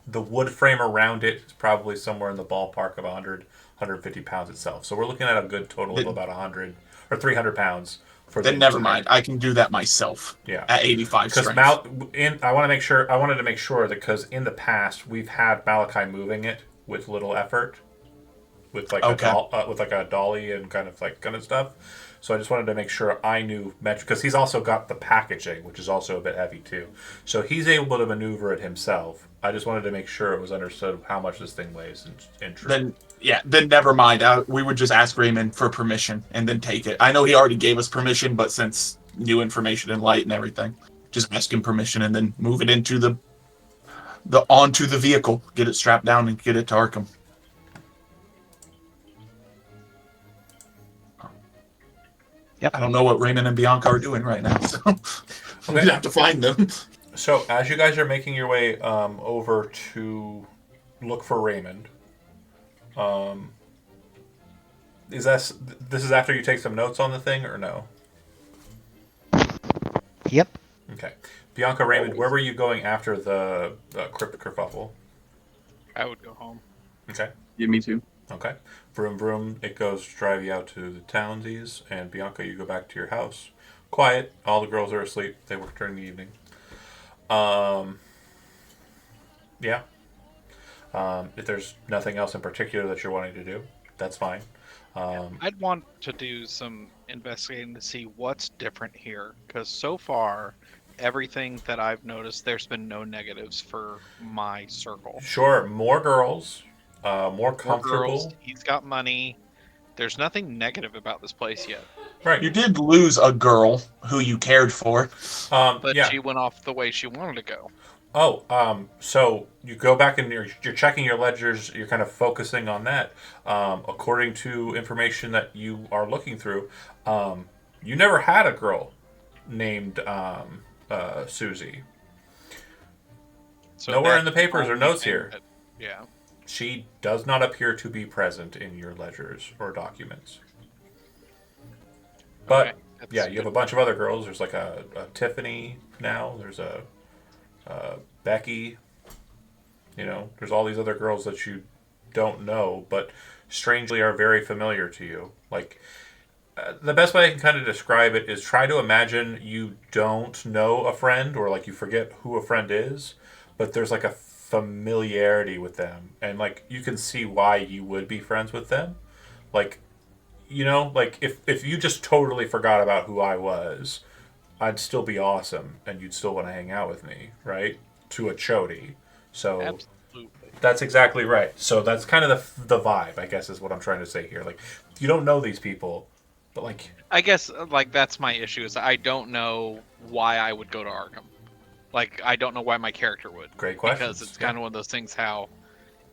The wood frame around it is probably somewhere in the ballpark of 100, 150 pounds itself. So we're looking at a good total of about 100 or 300 pounds. Then never mind. I can do that myself. Yeah. At 85 Because strength. I wanted to make sure that because in the past we've had Malachi moving it with little effort, with like a dolly and kind of stuff. So I just wanted to make sure I knew metric, because he's also got the packaging, which is also a bit heavy too. So he's able to maneuver it himself. I just wanted to make sure it was understood how much this thing weighs in truth. Then never mind. We would just ask Raymond for permission and then take it. I know he already gave us permission, but since new information and light and everything, just ask him permission and then move it into the onto the vehicle, get it strapped down and get it to Arkham. Yep. I don't know what Raymond and Bianca are doing right now, so we'd have to find them. So as you guys are making your way over to look for Raymond, this is after you take some notes on the thing, or no? Yep. Okay. Bianca, Raymond, where were you going after the crypt kerfuffle? I would go home. Okay. Yeah, me too. Okay. Vroom, vroom. It goes to drive you out to the townsies, and Bianca, you go back to your house. Quiet. All the girls are asleep. They work during the evening. Yeah. If there's nothing else in particular that you're wanting to do, that's fine. I'd want to do some investigating to see what's different here, because so far, everything that I've noticed, there's been no negatives for my circle. Sure. More girls. More comfortable. More girls, he's got money. There's nothing negative about this place yet. Right. You did lose a girl who you cared for. But yeah. she went off the way she wanted to go. Oh, so you go back and you're checking your ledgers. You're kind of focusing on that. According to information that you are looking through, you never had a girl named Susie. So Nowhere that's in the papers or only notes thing here. that- yeah. She does not appear to be present in your ledgers or documents. But Okay, that's yeah, you have a good. bunch of other girls. There's like a Tiffany now. There's a Becky. You know, there's all these other girls that you don't know, but strangely are very familiar to you. Like, the best way I can kind of describe it is try to imagine you don't know a friend, or like you forget who a friend is, but there's like a familiarity with them, and like you can see why you would be friends with them. Like, you know, like if you just totally forgot about who I was, I'd still be awesome, and you'd still want to hang out with me, right? To a chody. So Absolutely. that's exactly right. So that's kind of the vibe, I guess, is what I'm trying to say here. Like, you don't know these people, but like, I guess like that's my issue is I don't know why I would go to Arkham. Like I don't know why my character would. great question. Because it's kind of one of those things how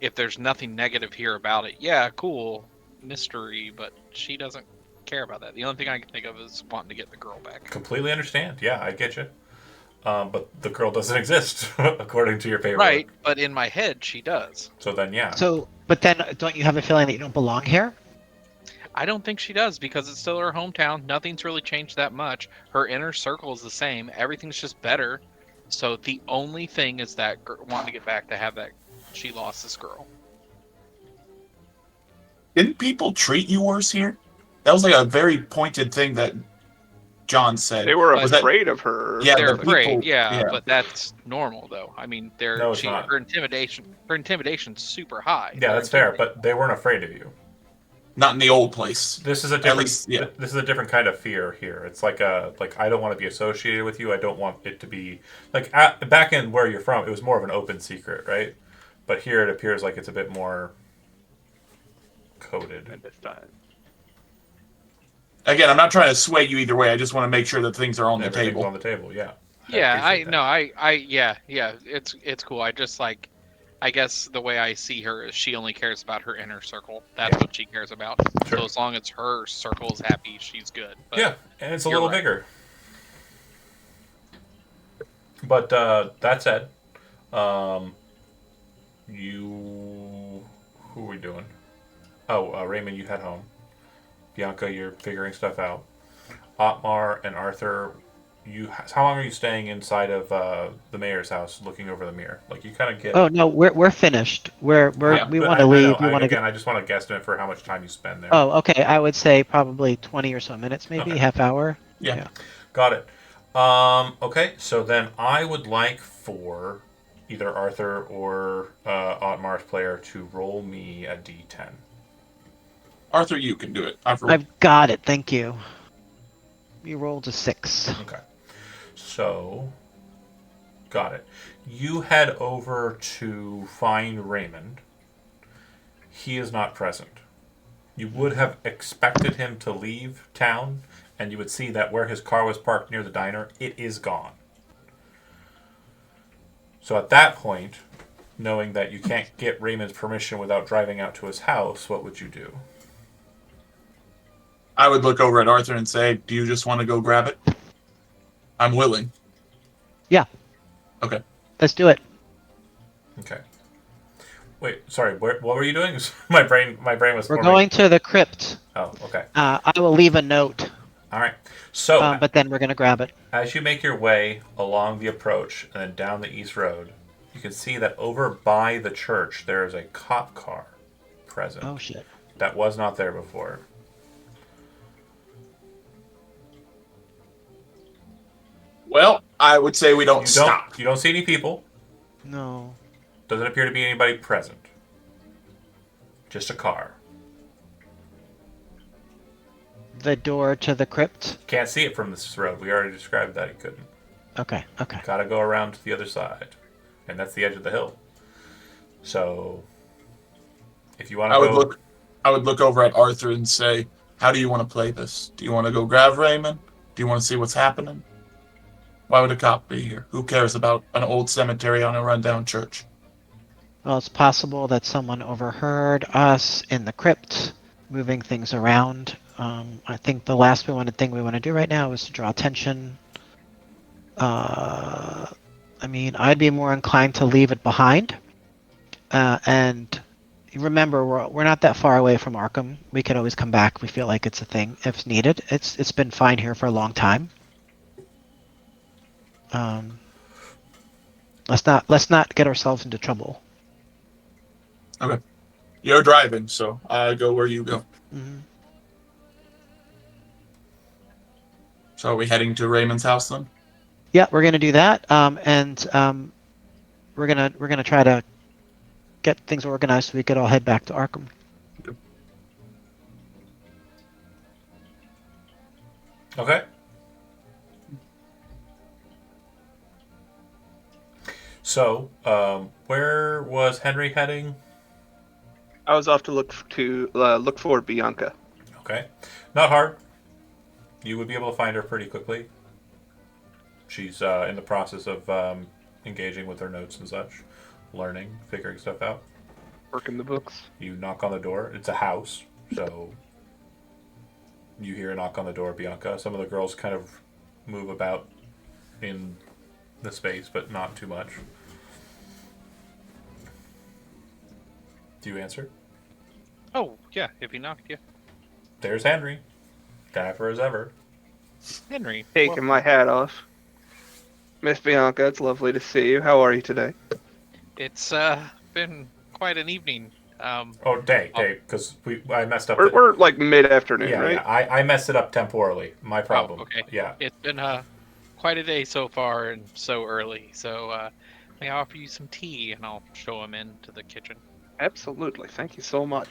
if there's nothing negative here about it, yeah, cool, mystery, but she doesn't care about that. The only thing I can think of is wanting to get the girl back. Completely understand. Yeah, I get you. But the girl doesn't exist according to your paperwork. Right, but in my head she does. So then, yeah. So, but then don't you have a feeling that you don't belong here? I don't think she does because it's still her hometown. Nothing's really changed that much. Her inner circle is the same. Everything's just better. So the only thing is that wanting to get back to have that she lost this girl. Didn't people treat you worse here? That was like a very pointed thing that John said. They were Was that- afraid of her. Yeah, They're the afraid, people- yeah, yeah. but that's normal though. I mean, No, it's not. her intimidation's super high. Yeah, that's fair, but they weren't afraid of you. Not in the old place. This is a At different. least, yeah. This is a different kind of fear here. It's like I don't want to be associated with you. I don't want it to be like back in where you're from. It was more of an open secret, right? But here it appears like it's a bit more coded. At this time. Again, I'm not trying to sway you either way. I just want to make sure that things are on the Everything's table. on the table. Yeah. Yeah, appreciate that. yeah, it's cool. I just like, I guess the way I see her is she only cares about her inner circle. That's Yeah. what she cares about. Sure. So as long as her circle is happy, she's good. But Yeah, and it's a you're little right. bigger. But that said, who are we doing? Oh, Raymond, you head home. Bianca, you're figuring stuff out. Otmar and Arthur, how long are you staying inside of the mayor's house, looking over the mirror? Like you kind of get. Oh no, we're finished. We Yeah, want but to I leave. know, We want to again, get. I just want to guesstimate for how much time you spend there. Oh, okay. I would say probably 20 or so minutes, maybe Okay. half hour. Yeah. Got it. Okay, so then I would like for either Arthur or Otmar's player to roll me a d10. Arthur, you can do it. I've got it. Thank you. You rolled a 6. Okay. So, got it. You head over to find Raymond. He is not present. You would have expected him to leave town, and you would see that where his car was parked near the diner, it is gone. So at that point, knowing that you can't get Raymond's permission without driving out to his house, what would you do? I would look over at Arthur and say, "Do you just want to go grab it?" I'm willing. Yeah. Okay. Let's do it. Okay. Wait, sorry. What were you doing? my brain was. We're forming. going to the crypt. Oh, okay. I will leave a note, All right. So, but then we're gonna grab it. as you make your way along the approach and then down the east road, you can see that over by the church there is a cop car present. Oh shit. That was not there before. Well, I would say we don't stop. You don't see any people. No. Doesn't appear to be anybody present. Just a car. The door to the crypt. Can't see it from this road. We already described that you couldn't. Okay. Okay. Gotta go around to the other side. And that's the edge of the hill. So, if you want to I would look over at Arthur and say, "How do you want to play this? Do you want to go grab Raymond? Do you want to see what's happening? Why would a cop be here? Who cares about an old cemetery on a rundown church?" Well, it's possible that someone overheard us in the crypt, moving things around. I think the last thing we want to do right now is to draw attention. I mean, I'd be more inclined to leave it behind. And remember, we're not that far away from Arkham. We could always come back. We feel like it's a thing if needed. It's been fine here for a long time. Let's not get ourselves into trouble. Okay. You're driving, so I go where you go. Mm-hmm. So are we heading to Raymond's house then? Yeah, we're gonna do that, and we're gonna try to get things organized so we could all head back to Arkham. Okay. So, where was Henry heading? I was off to look for Bianca. Okay. Not hard. You would be able to find her pretty quickly. She's in the process of engaging with her notes and such, learning, figuring stuff out. Working the books. You knock on the door. It's a house, so you hear a knock on the door, Bianca. Some of the girls kind of move about in the space, but not too much. Do you answer? Oh yeah, if he knocked you, There's Henry. Dapper as ever. Henry. Taking my hat off. Miss Bianca, it's lovely to see you. How are you today? It's been quite an evening. Oh, day, because I messed up. We're like mid-afternoon, Yeah, right? yeah. I messed it up temporally. My problem. okay. Yeah. It's been quite a day so far and so early. So may I offer you some tea, and I'll show him into the kitchen. Absolutely. Thank you so much.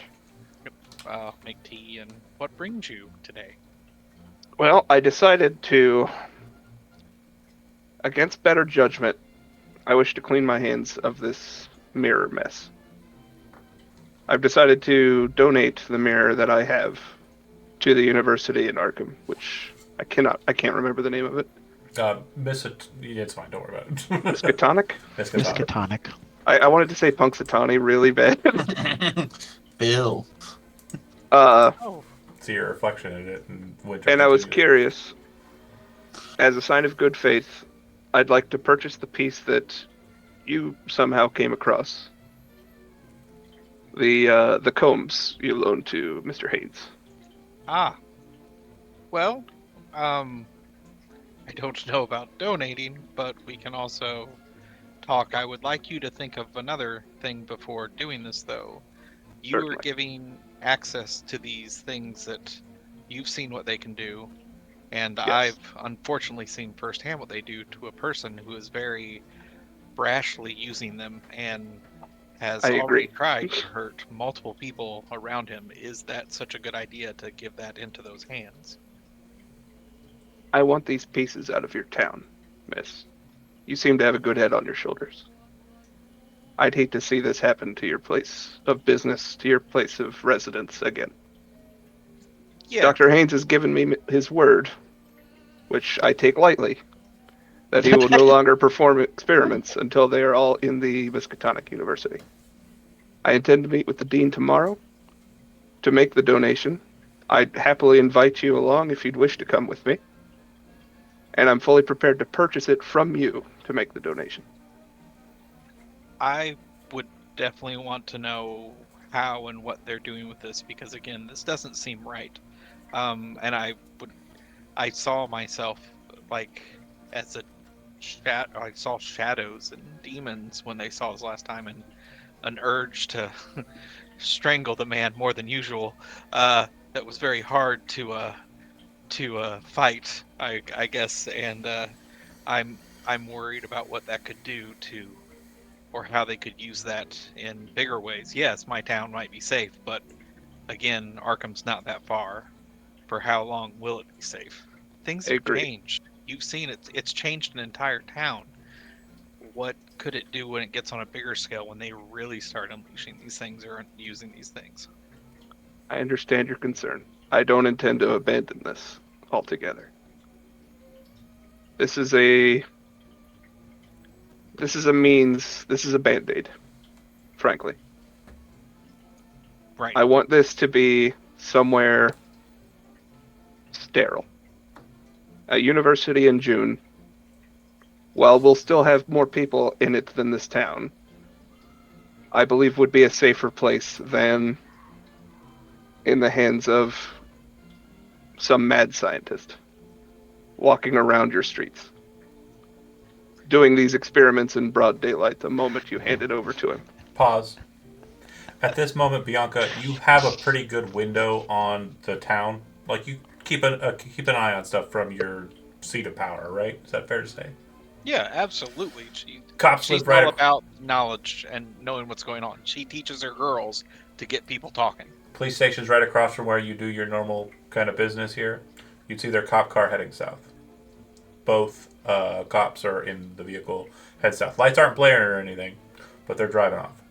Make tea. And what brings you today? Well, I decided to, against better judgment, I wish to clean my hands of this mirror mess. I've decided to donate the mirror that I have to the university in Arkham, which I can't remember the name of it. It's fine. Don't worry about it. Miskatonic? Miskatonic. I wanted to say Punxsutawney really bad. Bill. Oh, See your reflection in it, And I was curious, as a sign of good faith, I'd like to purchase the piece that you somehow came across. The combs you loaned to Mr. Haynes. Well, I don't know about donating, but we can also talk. I would like you to think of another thing before doing this, though. You Certainly. are giving access to these things that you've seen what they can do, and Yes. I've unfortunately seen firsthand what they do to a person who is very brashly using them and has I already agree. tried to hurt multiple people around him. Is that such a good idea to give that into those hands? I want these pieces out of your town, miss. You seem to have a good head on your shoulders. I'd hate to see this happen to your place of business, to your place of residence again. Yeah. Dr. Haynes has given me his word, which I take lightly, that he will no longer perform experiments until they are all in the Miskatonic University. I intend to meet with the dean tomorrow to make the donation. I'd happily invite you along if you'd wish to come with me. And I'm fully prepared to purchase it from you to make the donation. I would definitely want to know how and what they're doing with this, because again, this doesn't seem right. And I saw myself like as I saw shadows and demons when they saw us last time, and an urge to strangle the man more than usual. That was very hard to fight, I guess, and I'm worried about what that could do to, or how they could use that in bigger ways. Yes, my town might be safe, but again, Arkham's not that far. For how long will it be safe? Things have Agreed. changed. You've seen it. It's changed an entire town. What could it do when it gets on a bigger scale, when they really start unleashing these things or using these things? I understand your concern. I don't intend to abandon this altogether. This is a Band-Aid, frankly. Right. I want this to be somewhere sterile. At university in June, while we'll still have more people in it than this town, I believe would be a safer place than in the hands of some mad scientist walking around your streets, doing these experiments in broad daylight the moment you hand it over to him. Pause. At this moment, Bianca, you have a pretty good window on the town. Like, you keep an eye on stuff from your seat of power, right? Is that fair to say? Yeah, absolutely. Cops She's live right all about knowledge and knowing what's going on. She teaches her girls to get people talking. Police station's right across from where you do your normal kind of business here. You'd see their cop car heading south. Both cops are in the vehicle, head south. Lights aren't blaring or anything, but they're driving off.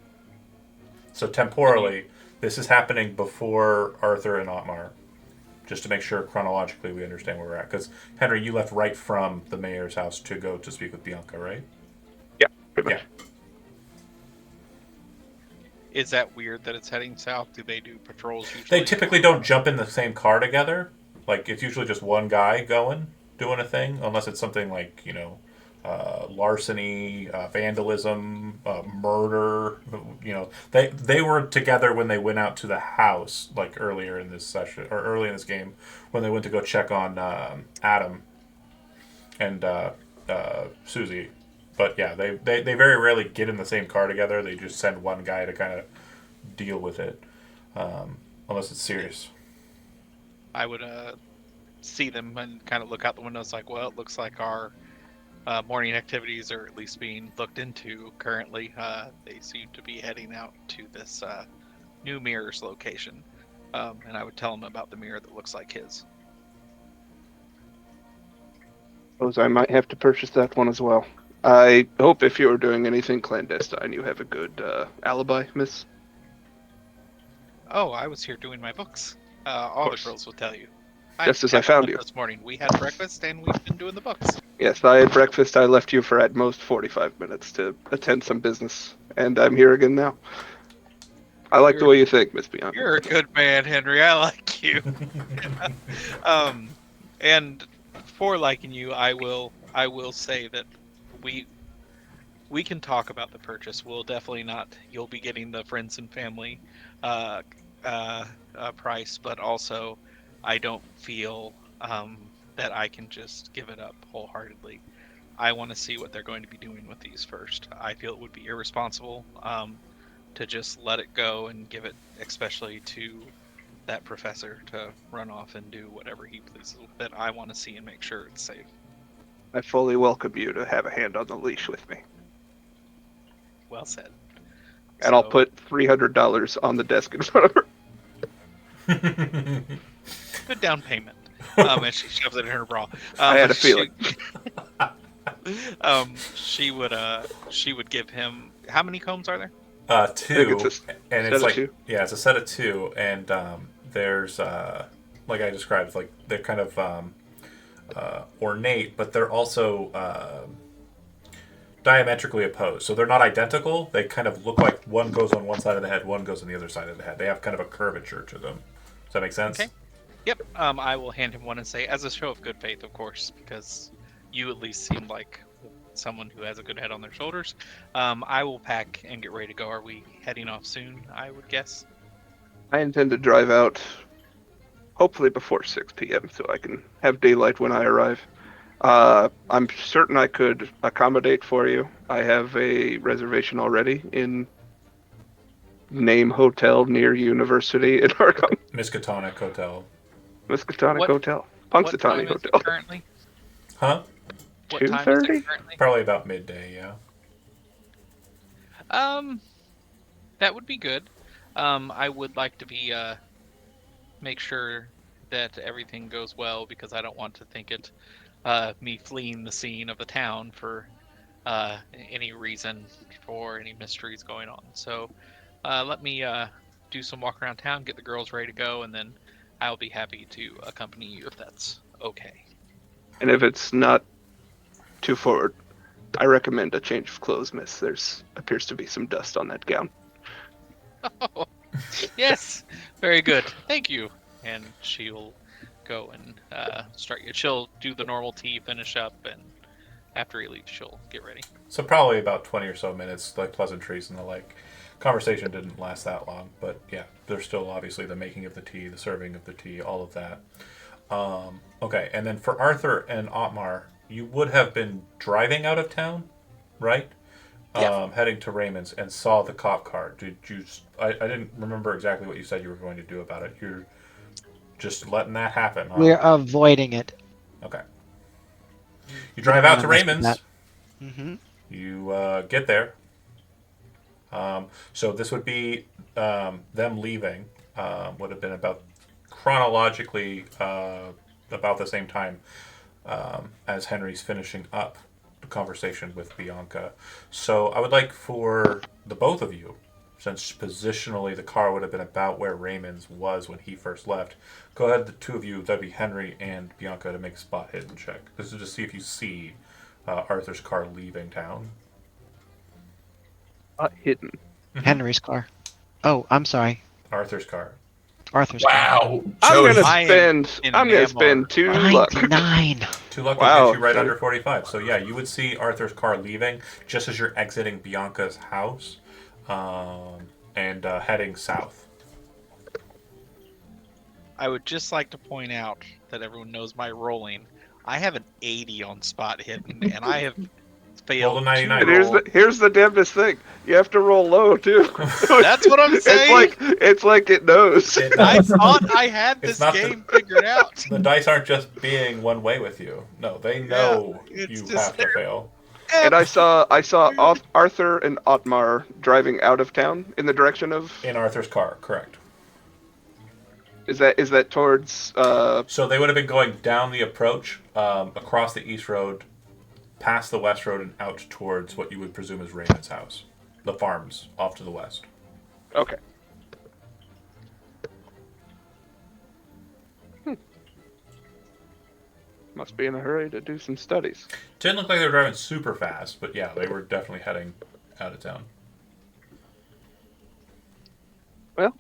So temporally, this is happening before Arthur and Otmar, just to make sure chronologically we understand where we're at. Because, Henry, you left right from the mayor's house to go to speak with Bianca, right? Yeah, pretty much. Yeah. Is that weird that it's heading south? Do they do patrols usually? They typically don't jump in the same car together. Like, it's usually just one guy doing a thing, unless it's something like, larceny, vandalism, murder. They were together when they went out to the house, like earlier in this session or early in this game, when they went to go check on Adam and Susie. But yeah, they very rarely get in the same car together. They just send one guy to kind of deal with it, unless it's serious. I would see them and kind of look out the windows like, well, it looks like our morning activities are at least being looked into currently. They seem to be heading out to this new mirror's location. And I would tell them about the mirror that looks like his. Suppose I might have to purchase that one as well. I hope if you are doing anything clandestine, you have a good alibi, miss. Oh, I was here doing my books. All the course. girls will tell you. Just as I haven't found left you. This morning we had breakfast and we've been doing the books. Yes, I had breakfast. I left you for at most 45 minutes to attend some business, and I'm here again now. I like the way you think, Miss Bianca. You're a good man, Henry. I like you. And for liking you, I will say that we can talk about the purchase. We'll definitely not. You'll be getting the friends and family price, but also I don't feel that I can just give it up wholeheartedly. I want to see what they're going to be doing with these first. I feel it would be irresponsible to just let it go and give it, especially to that professor, to run off and do whatever he pleases with it. I want to see and make sure it's safe. I fully welcome you to have a hand on the leash with me. Well said. And I'll put $300 on the desk in front of her. Good down payment. And she shoves it in her bra. I had a feeling. She would give him. How many combs are there? 2, and it's like two. Yeah, it's a set of 2, and there's like I described, like they're kind of ornate, but they're also diametrically opposed. So they're not identical. They kind of look like one goes on one side of the head, one goes on the other side of the head. They have kind of a curvature to them. Does that make sense? Okay. Yep. I will hand him one and say, as a show of good faith, of course, because you at least seem like someone who has a good head on their shoulders. I will pack and get ready to go. Are we heading off soon, I would guess? I intend to drive out hopefully before 6 p.m. so I can have daylight when I arrive. I'm certain I could accommodate for you. I have a reservation already in name hotel near University in Arkham. Miskatonic Hotel. Miskatonic Hotel. What time Punxsutawney is Hotel. it currently? Huh? What time is 2:30? it currently? Probably about midday, yeah. That would be good. I would like to be make sure that everything goes well because I don't want to think it me fleeing the scene of the town for any reason or any mysteries going on. So let me do some walk around town, get the girls ready to go, and then I'll be happy to accompany you if that's okay. And if it's not too forward, I recommend a change of clothes, miss. There's appears to be some dust on that gown. Oh, yes, very good. Thank you. And she'll go and start. She'll do the normal tea, finish up, and after he leaves, she'll get ready. So probably about 20 or so minutes, like pleasantries and the like. Conversation didn't last that long, but yeah, there's still obviously the making of the tea, the serving of the tea, all of that. Okay, and then for Arthur and Otmar, you would have been driving out of town, right? Yeah. Heading to Raymond's and saw the cop car. Did you? I didn't remember exactly what you said you were going to do about it. You're just letting that happen, huh? We're avoiding it. Okay. You drive out to Raymond's. Mm-hmm. You get there. So this would be them leaving. Would have been about chronologically about the same time as Henry's finishing up the conversation with Bianca. So I would like for the both of you, since positionally the car would have been about where Raymond's was when he first left, go ahead, the two of you, that'd be Henry and Bianca, to make a spot hidden check. This is to see if you see Arthur's car leaving town. Hidden. Henry's car. Oh, I'm sorry. Arthur's car. Arthur's car. Wow. I'm Jody. gonna spend 2 luck. 99. 2 luck Wow. will get you right under 45. So yeah, you would see Arthur's car leaving just as you're exiting Bianca's house and heading south. I would just like to point out that everyone knows my rolling. I have an 80 on spot hidden, and I have failed. Roll a 99. And here's the damnedest thing. You have to roll low too. That's what I'm saying. It's like it knows. I thought I had It's this not game figured out. The dice aren't just being one way with you. No, they know it's you just have to fail. And I saw Arthur and Otmar driving out of town in the direction of. In Arthur's car, correct. Is that towards? So they would have been going down the approach, across the east road, past the west road, and out towards what you would presume is Raymond's house, the farms off to the west. Okay. Must be in a hurry to do some studies. Didn't look like they were driving super fast, but yeah, they were definitely heading out of town. Well,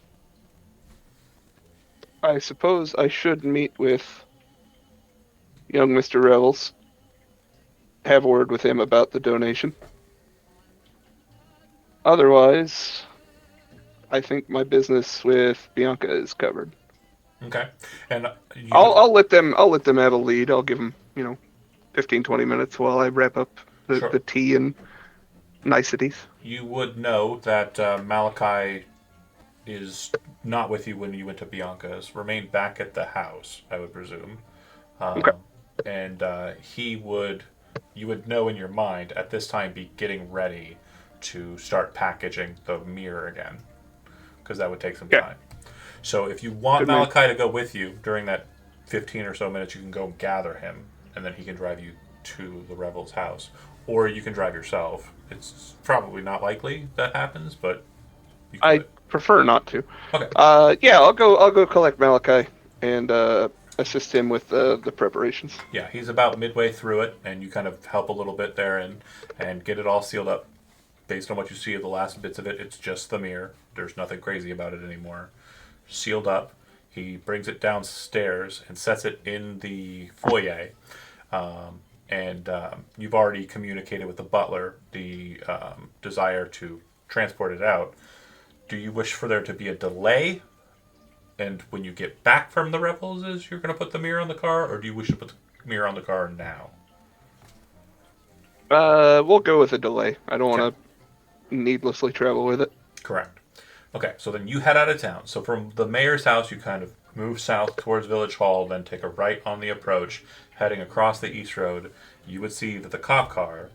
I suppose I should meet with young Mr. Revels. Have a word with him about the donation. Otherwise, I think my business with Bianca is covered. Okay, and I'll let them have a lead. I'll give them 15-20 minutes while I wrap up the tea and niceties. You would know that Malachi is not with you when you went to Bianca's. Remained back at the house, I would presume. Okay. And you would know in your mind at this time be getting ready to start packaging the mirror again, because that would take some time. So if you want Malachi to go with you during that 15 or so minutes, you can go gather him, and then he can drive you to the Revel's house. Or you can drive yourself. It's probably not likely that happens, but you could. I prefer not to. Okay. I'll go collect Malachi and assist him with the preparations. Yeah, he's about midway through it, and you kind of help a little bit there and get it all sealed up. Based on what you see of the last bits of it, it's just the mirror. There's nothing crazy about it anymore. Sealed up. He brings it downstairs and sets it in the foyer. You've already communicated with the butler the desire to transport it out. Do you wish for there to be a delay? And when you get back from the Rebels, you're going to put the mirror on the car? Or do you wish to put the mirror on the car now? We'll go with a delay. I don't want to needlessly travel with it. Correct. Okay, so then you head out of town. So from the mayor's house, you kind of move south towards Village Hall, then take a right on the approach, heading across the east road. You would see that the cop car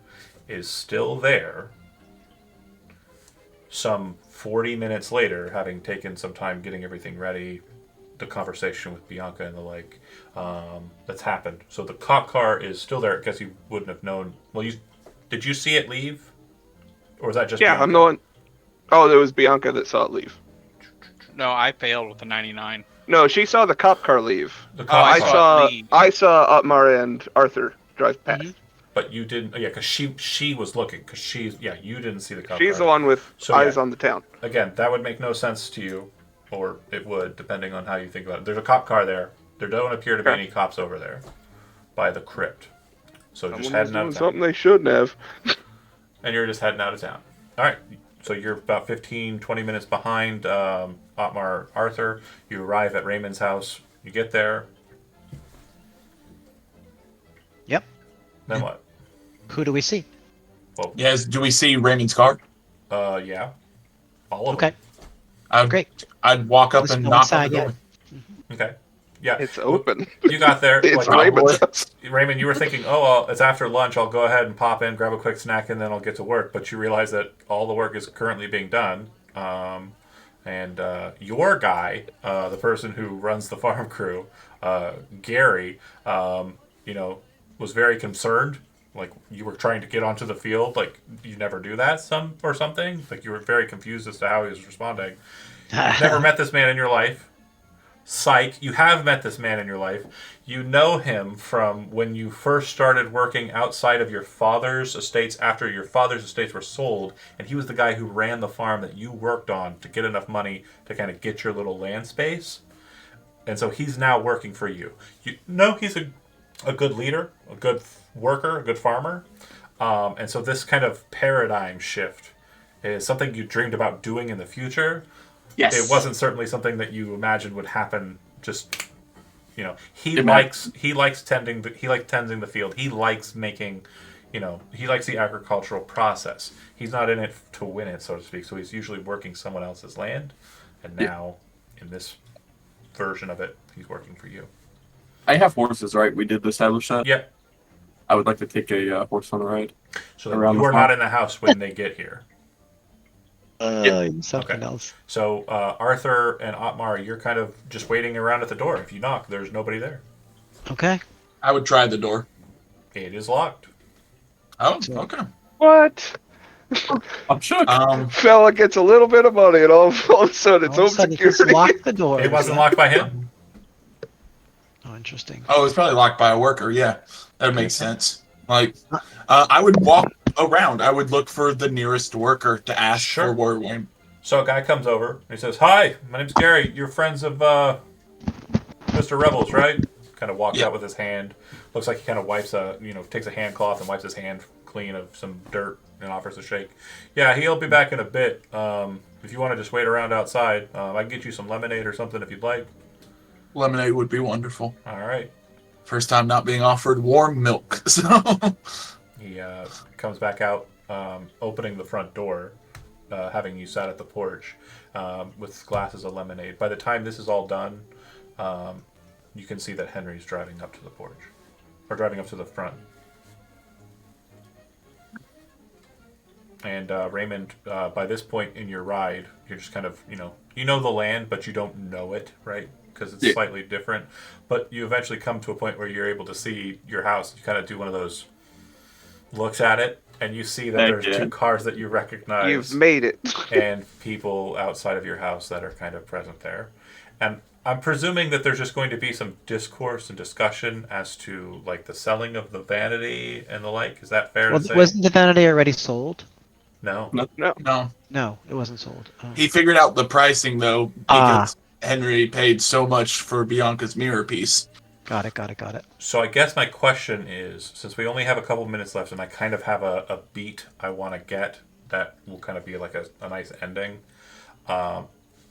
is still there. Some 40 minutes later, having taken some time getting everything ready, the conversation with Bianca and the like, that's happened. So the cop car is still there. I guess you wouldn't have known. Well, did you see it leave? Or was that just Bianca? I'm the one. Oh, there was Bianca that saw it leave. No, I failed with the 99. No, she saw the cop car leave. The cop I car. saw Otmar and Arthur drive past. Mm-hmm. But you didn't, because she was looking, because you didn't see the cop She's car. the one with eyes on the town. Again, that would make no sense to you, or it would, depending on how you think about it. There's a cop car there. There don't appear to be any cops over there by the crypt. So just heading out of town. Something they shouldn't have. And you're just heading out of town. All right. So you're about 15, 20 minutes behind Otmar Arthur. You arrive at Raymond's house. You get there. Yep. Then what? Who do we see? Well, Yes. Do we see Raymond's car? yeah. All of Okay, great. I'd walk up Let's and go knock inside, on the door. them. Okay. Yeah. It's open. You got there. It's like, Raymond's house. Raymond, you were thinking, it's after lunch. I'll go ahead and pop in, grab a quick snack, and then I'll get to work. But you realize that all the work is currently being done. And your guy, the person who runs the farm crew, Gary, was very concerned. Like, you were trying to get onto the field. Like, you never do that or something. Like, you were very confused as to how he was responding. You've never met this man in your life. Psych, you have met this man in your life. You know him from when you first started working outside of your father's estates after your father's estates were sold, and he was the guy who ran the farm that you worked on to get enough money to kind of get your little land space. And so he's now working for you. You know he's a good leader, a good worker, a good farmer. And so this kind of paradigm shift is something you dreamed about doing in the future. Yes. It wasn't certainly something that you imagined would happen. Just, he likes tending the field. He likes making, he likes the agricultural process. He's not in it to win it, so to speak. So he's usually working someone else's land, and now in this version of it, he's working for you. I have horses, right? We did establish that. Yeah. I would like to take a horse on a ride. So you are not in the house when they get here. Something Okay. else. So Arthur and Otmar, you're kind of just waiting around at the door. If you knock, there's nobody there. Okay. I would try the door. It is locked. Oh, okay. What? I'm shook. Fella gets a little bit of money, and all of a sudden it's All home of a sudden, security. just lock the door. It wasn't locked by him. Oh, interesting. Oh, it's probably locked by a worker. Yeah, that makes sense. Like, I would walk around. I would look for the nearest worker to ask Sure. for word. So a guy comes over and he says, "Hi, my name's Gary. You're friends of Mr. Rebels, right?" Kind of walks out with his hand. Looks like he kind of wipes takes a hand cloth and wipes his hand clean of some dirt and offers a shake. Yeah, he'll be back in a bit. If you want to just wait around outside, I can get you some lemonade or something if you'd like. Lemonade would be wonderful. All right. First time not being offered warm milk. So He comes back out, opening the front door, having you sat at the porch with glasses of lemonade. By the time this is all done, you can see that Henry's driving up to the porch, or driving up to the front. And Raymond, by this point in your ride, you're just kind of, you know the land, but you don't know it, right? Because it's slightly different. But you eventually come to a point where you're able to see your house. You kind of do one of those looks at it, and you see that there's two cars that you recognize. You've made it. And people outside of your house that are kind of present there. And I'm presuming that there's just going to be some discourse and discussion as to like the selling of the vanity and the like. Is that fair to say? Wasn't the vanity already sold? No. no. No, it wasn't sold. Oh. He figured out the pricing though because Henry paid so much for Bianca's mirror piece. Got it. So I guess my question is, since we only have a couple minutes left and I kind of have a beat I want to get that will kind of be like a nice ending,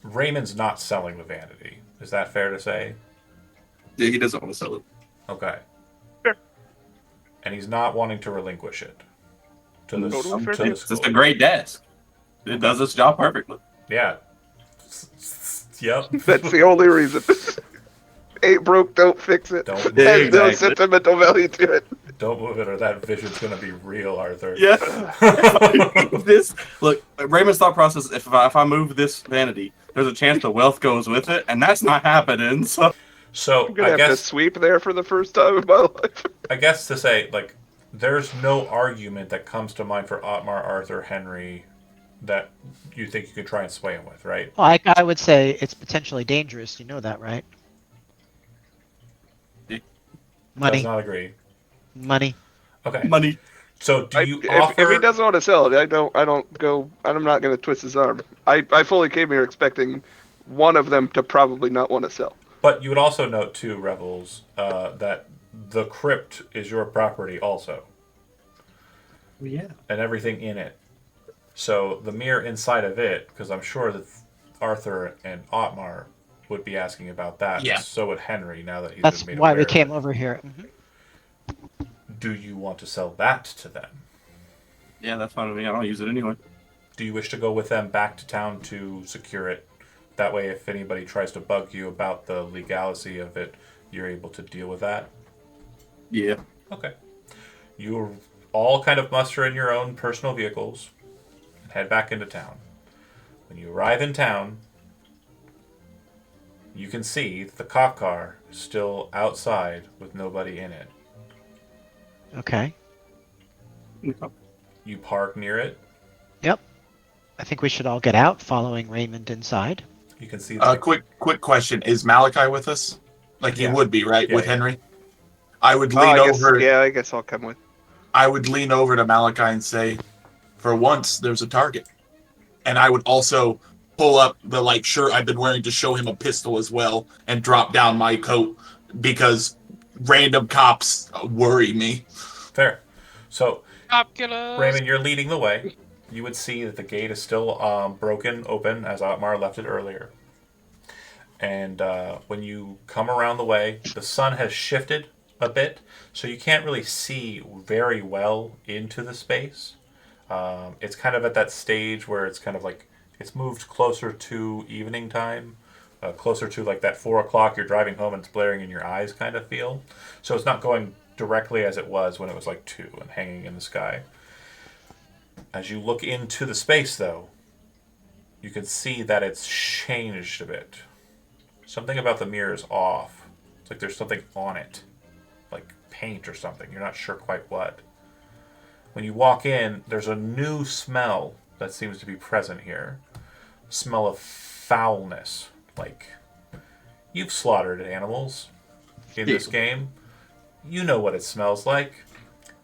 Raymond's not selling the vanity. Is that fair to say? Yeah, he doesn't want to sell it. Okay. Sure. And he's not wanting to relinquish it to the school. It's just a great desk. It does its job perfectly. Yeah. Yep. That's the only reason. Ain't broke, don't fix it. Don't Has no sentimental value to it. Don't move it, or that vision's gonna be real, Arthur. Yeah. Look, Raymond's thought process: if I move this vanity, there's a chance the wealth goes with it, and that's not happening. So I'm gonna have to sweep there for the first time in my life. I guess to say, like, there's no argument that comes to mind for Otmar, Arthur, Henry that you think you could try and sway him with, right? Well, I would say it's potentially dangerous. You know that, right? Money. Does not agree. Money. Okay. money. So do you offer? If he doesn't want to sell it, I'm not going to twist his arm. I fully came here expecting one of them to probably not want to sell. But you would also note too, Rebels, that the crypt is your property also, Yeah. and everything in it. So the mirror inside of it, because I'm sure that Arthur and Otmar would be asking about that. Yeah. So would Henry, now that he's That's been made why aware we of came it. over here. Do you want to sell that to them? Yeah, that's fine with me. I don't use it anyway. Do you wish to go with them back to town to secure it? That way, if anybody tries to bug you about the legality of it, you're able to deal with that? Yeah. Okay. You all kind of muster in your own personal vehicles and head back into town. When you arrive in town, you can see the cop car is still outside with nobody in it. Okay. You park near it. Yep. I think we should all get out, following Raymond inside. You can see the Quick question: is Malachi with us? Like he Yeah. would be, right, Yeah, with yeah. Henry? I would lean over. I guess I'll come with. I would lean over to Malachi and say, "For once, there's a target." And I would also pull up the shirt I've been wearing to show him a pistol as well, and drop down my coat because random cops worry me. Fair. So, Cop killers. Raymond, you're leading the way. You would see that the gate is still broken open as Otmar left it earlier. And when you come around the way, the sun has shifted a bit, so you can't really see very well into the space. It's kind of at that stage where it's kind of like it's moved closer to evening time, closer to like that 4 o'clock. You're driving home and it's blaring in your eyes kind of feel. So it's not going directly as it was when it was like 2 and hanging in the sky. As you look into the space, though, you can see that it's changed a bit. Something about the mirror is off. It's like there's something on it, like paint or something. You're not sure quite what. When you walk in, there's a new smell that seems to be present here. Smell of foulness. Like, you've slaughtered animals in this game. You know what it smells like.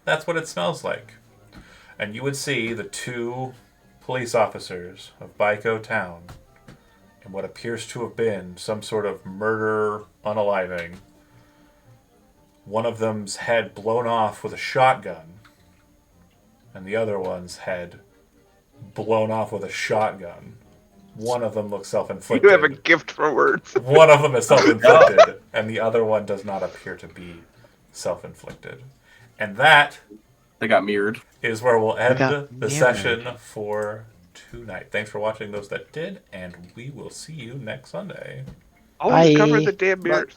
That's what it smells like. And you would see the 2 police officers of Baiko Town in what appears to have been some sort of murder unaliving. One of them's head blown off with a shotgun, and the other one's head blown off with a shotgun. One of them looks self-inflicted. You have a gift for words. One of them is self-inflicted, and the other one does not appear to be self-inflicted. And that They got mirrored. is where we'll end got the mirrored. session for tonight. Thanks for watching those that did, and we will see you next Sunday. Always Bye. cover the damn mirrors.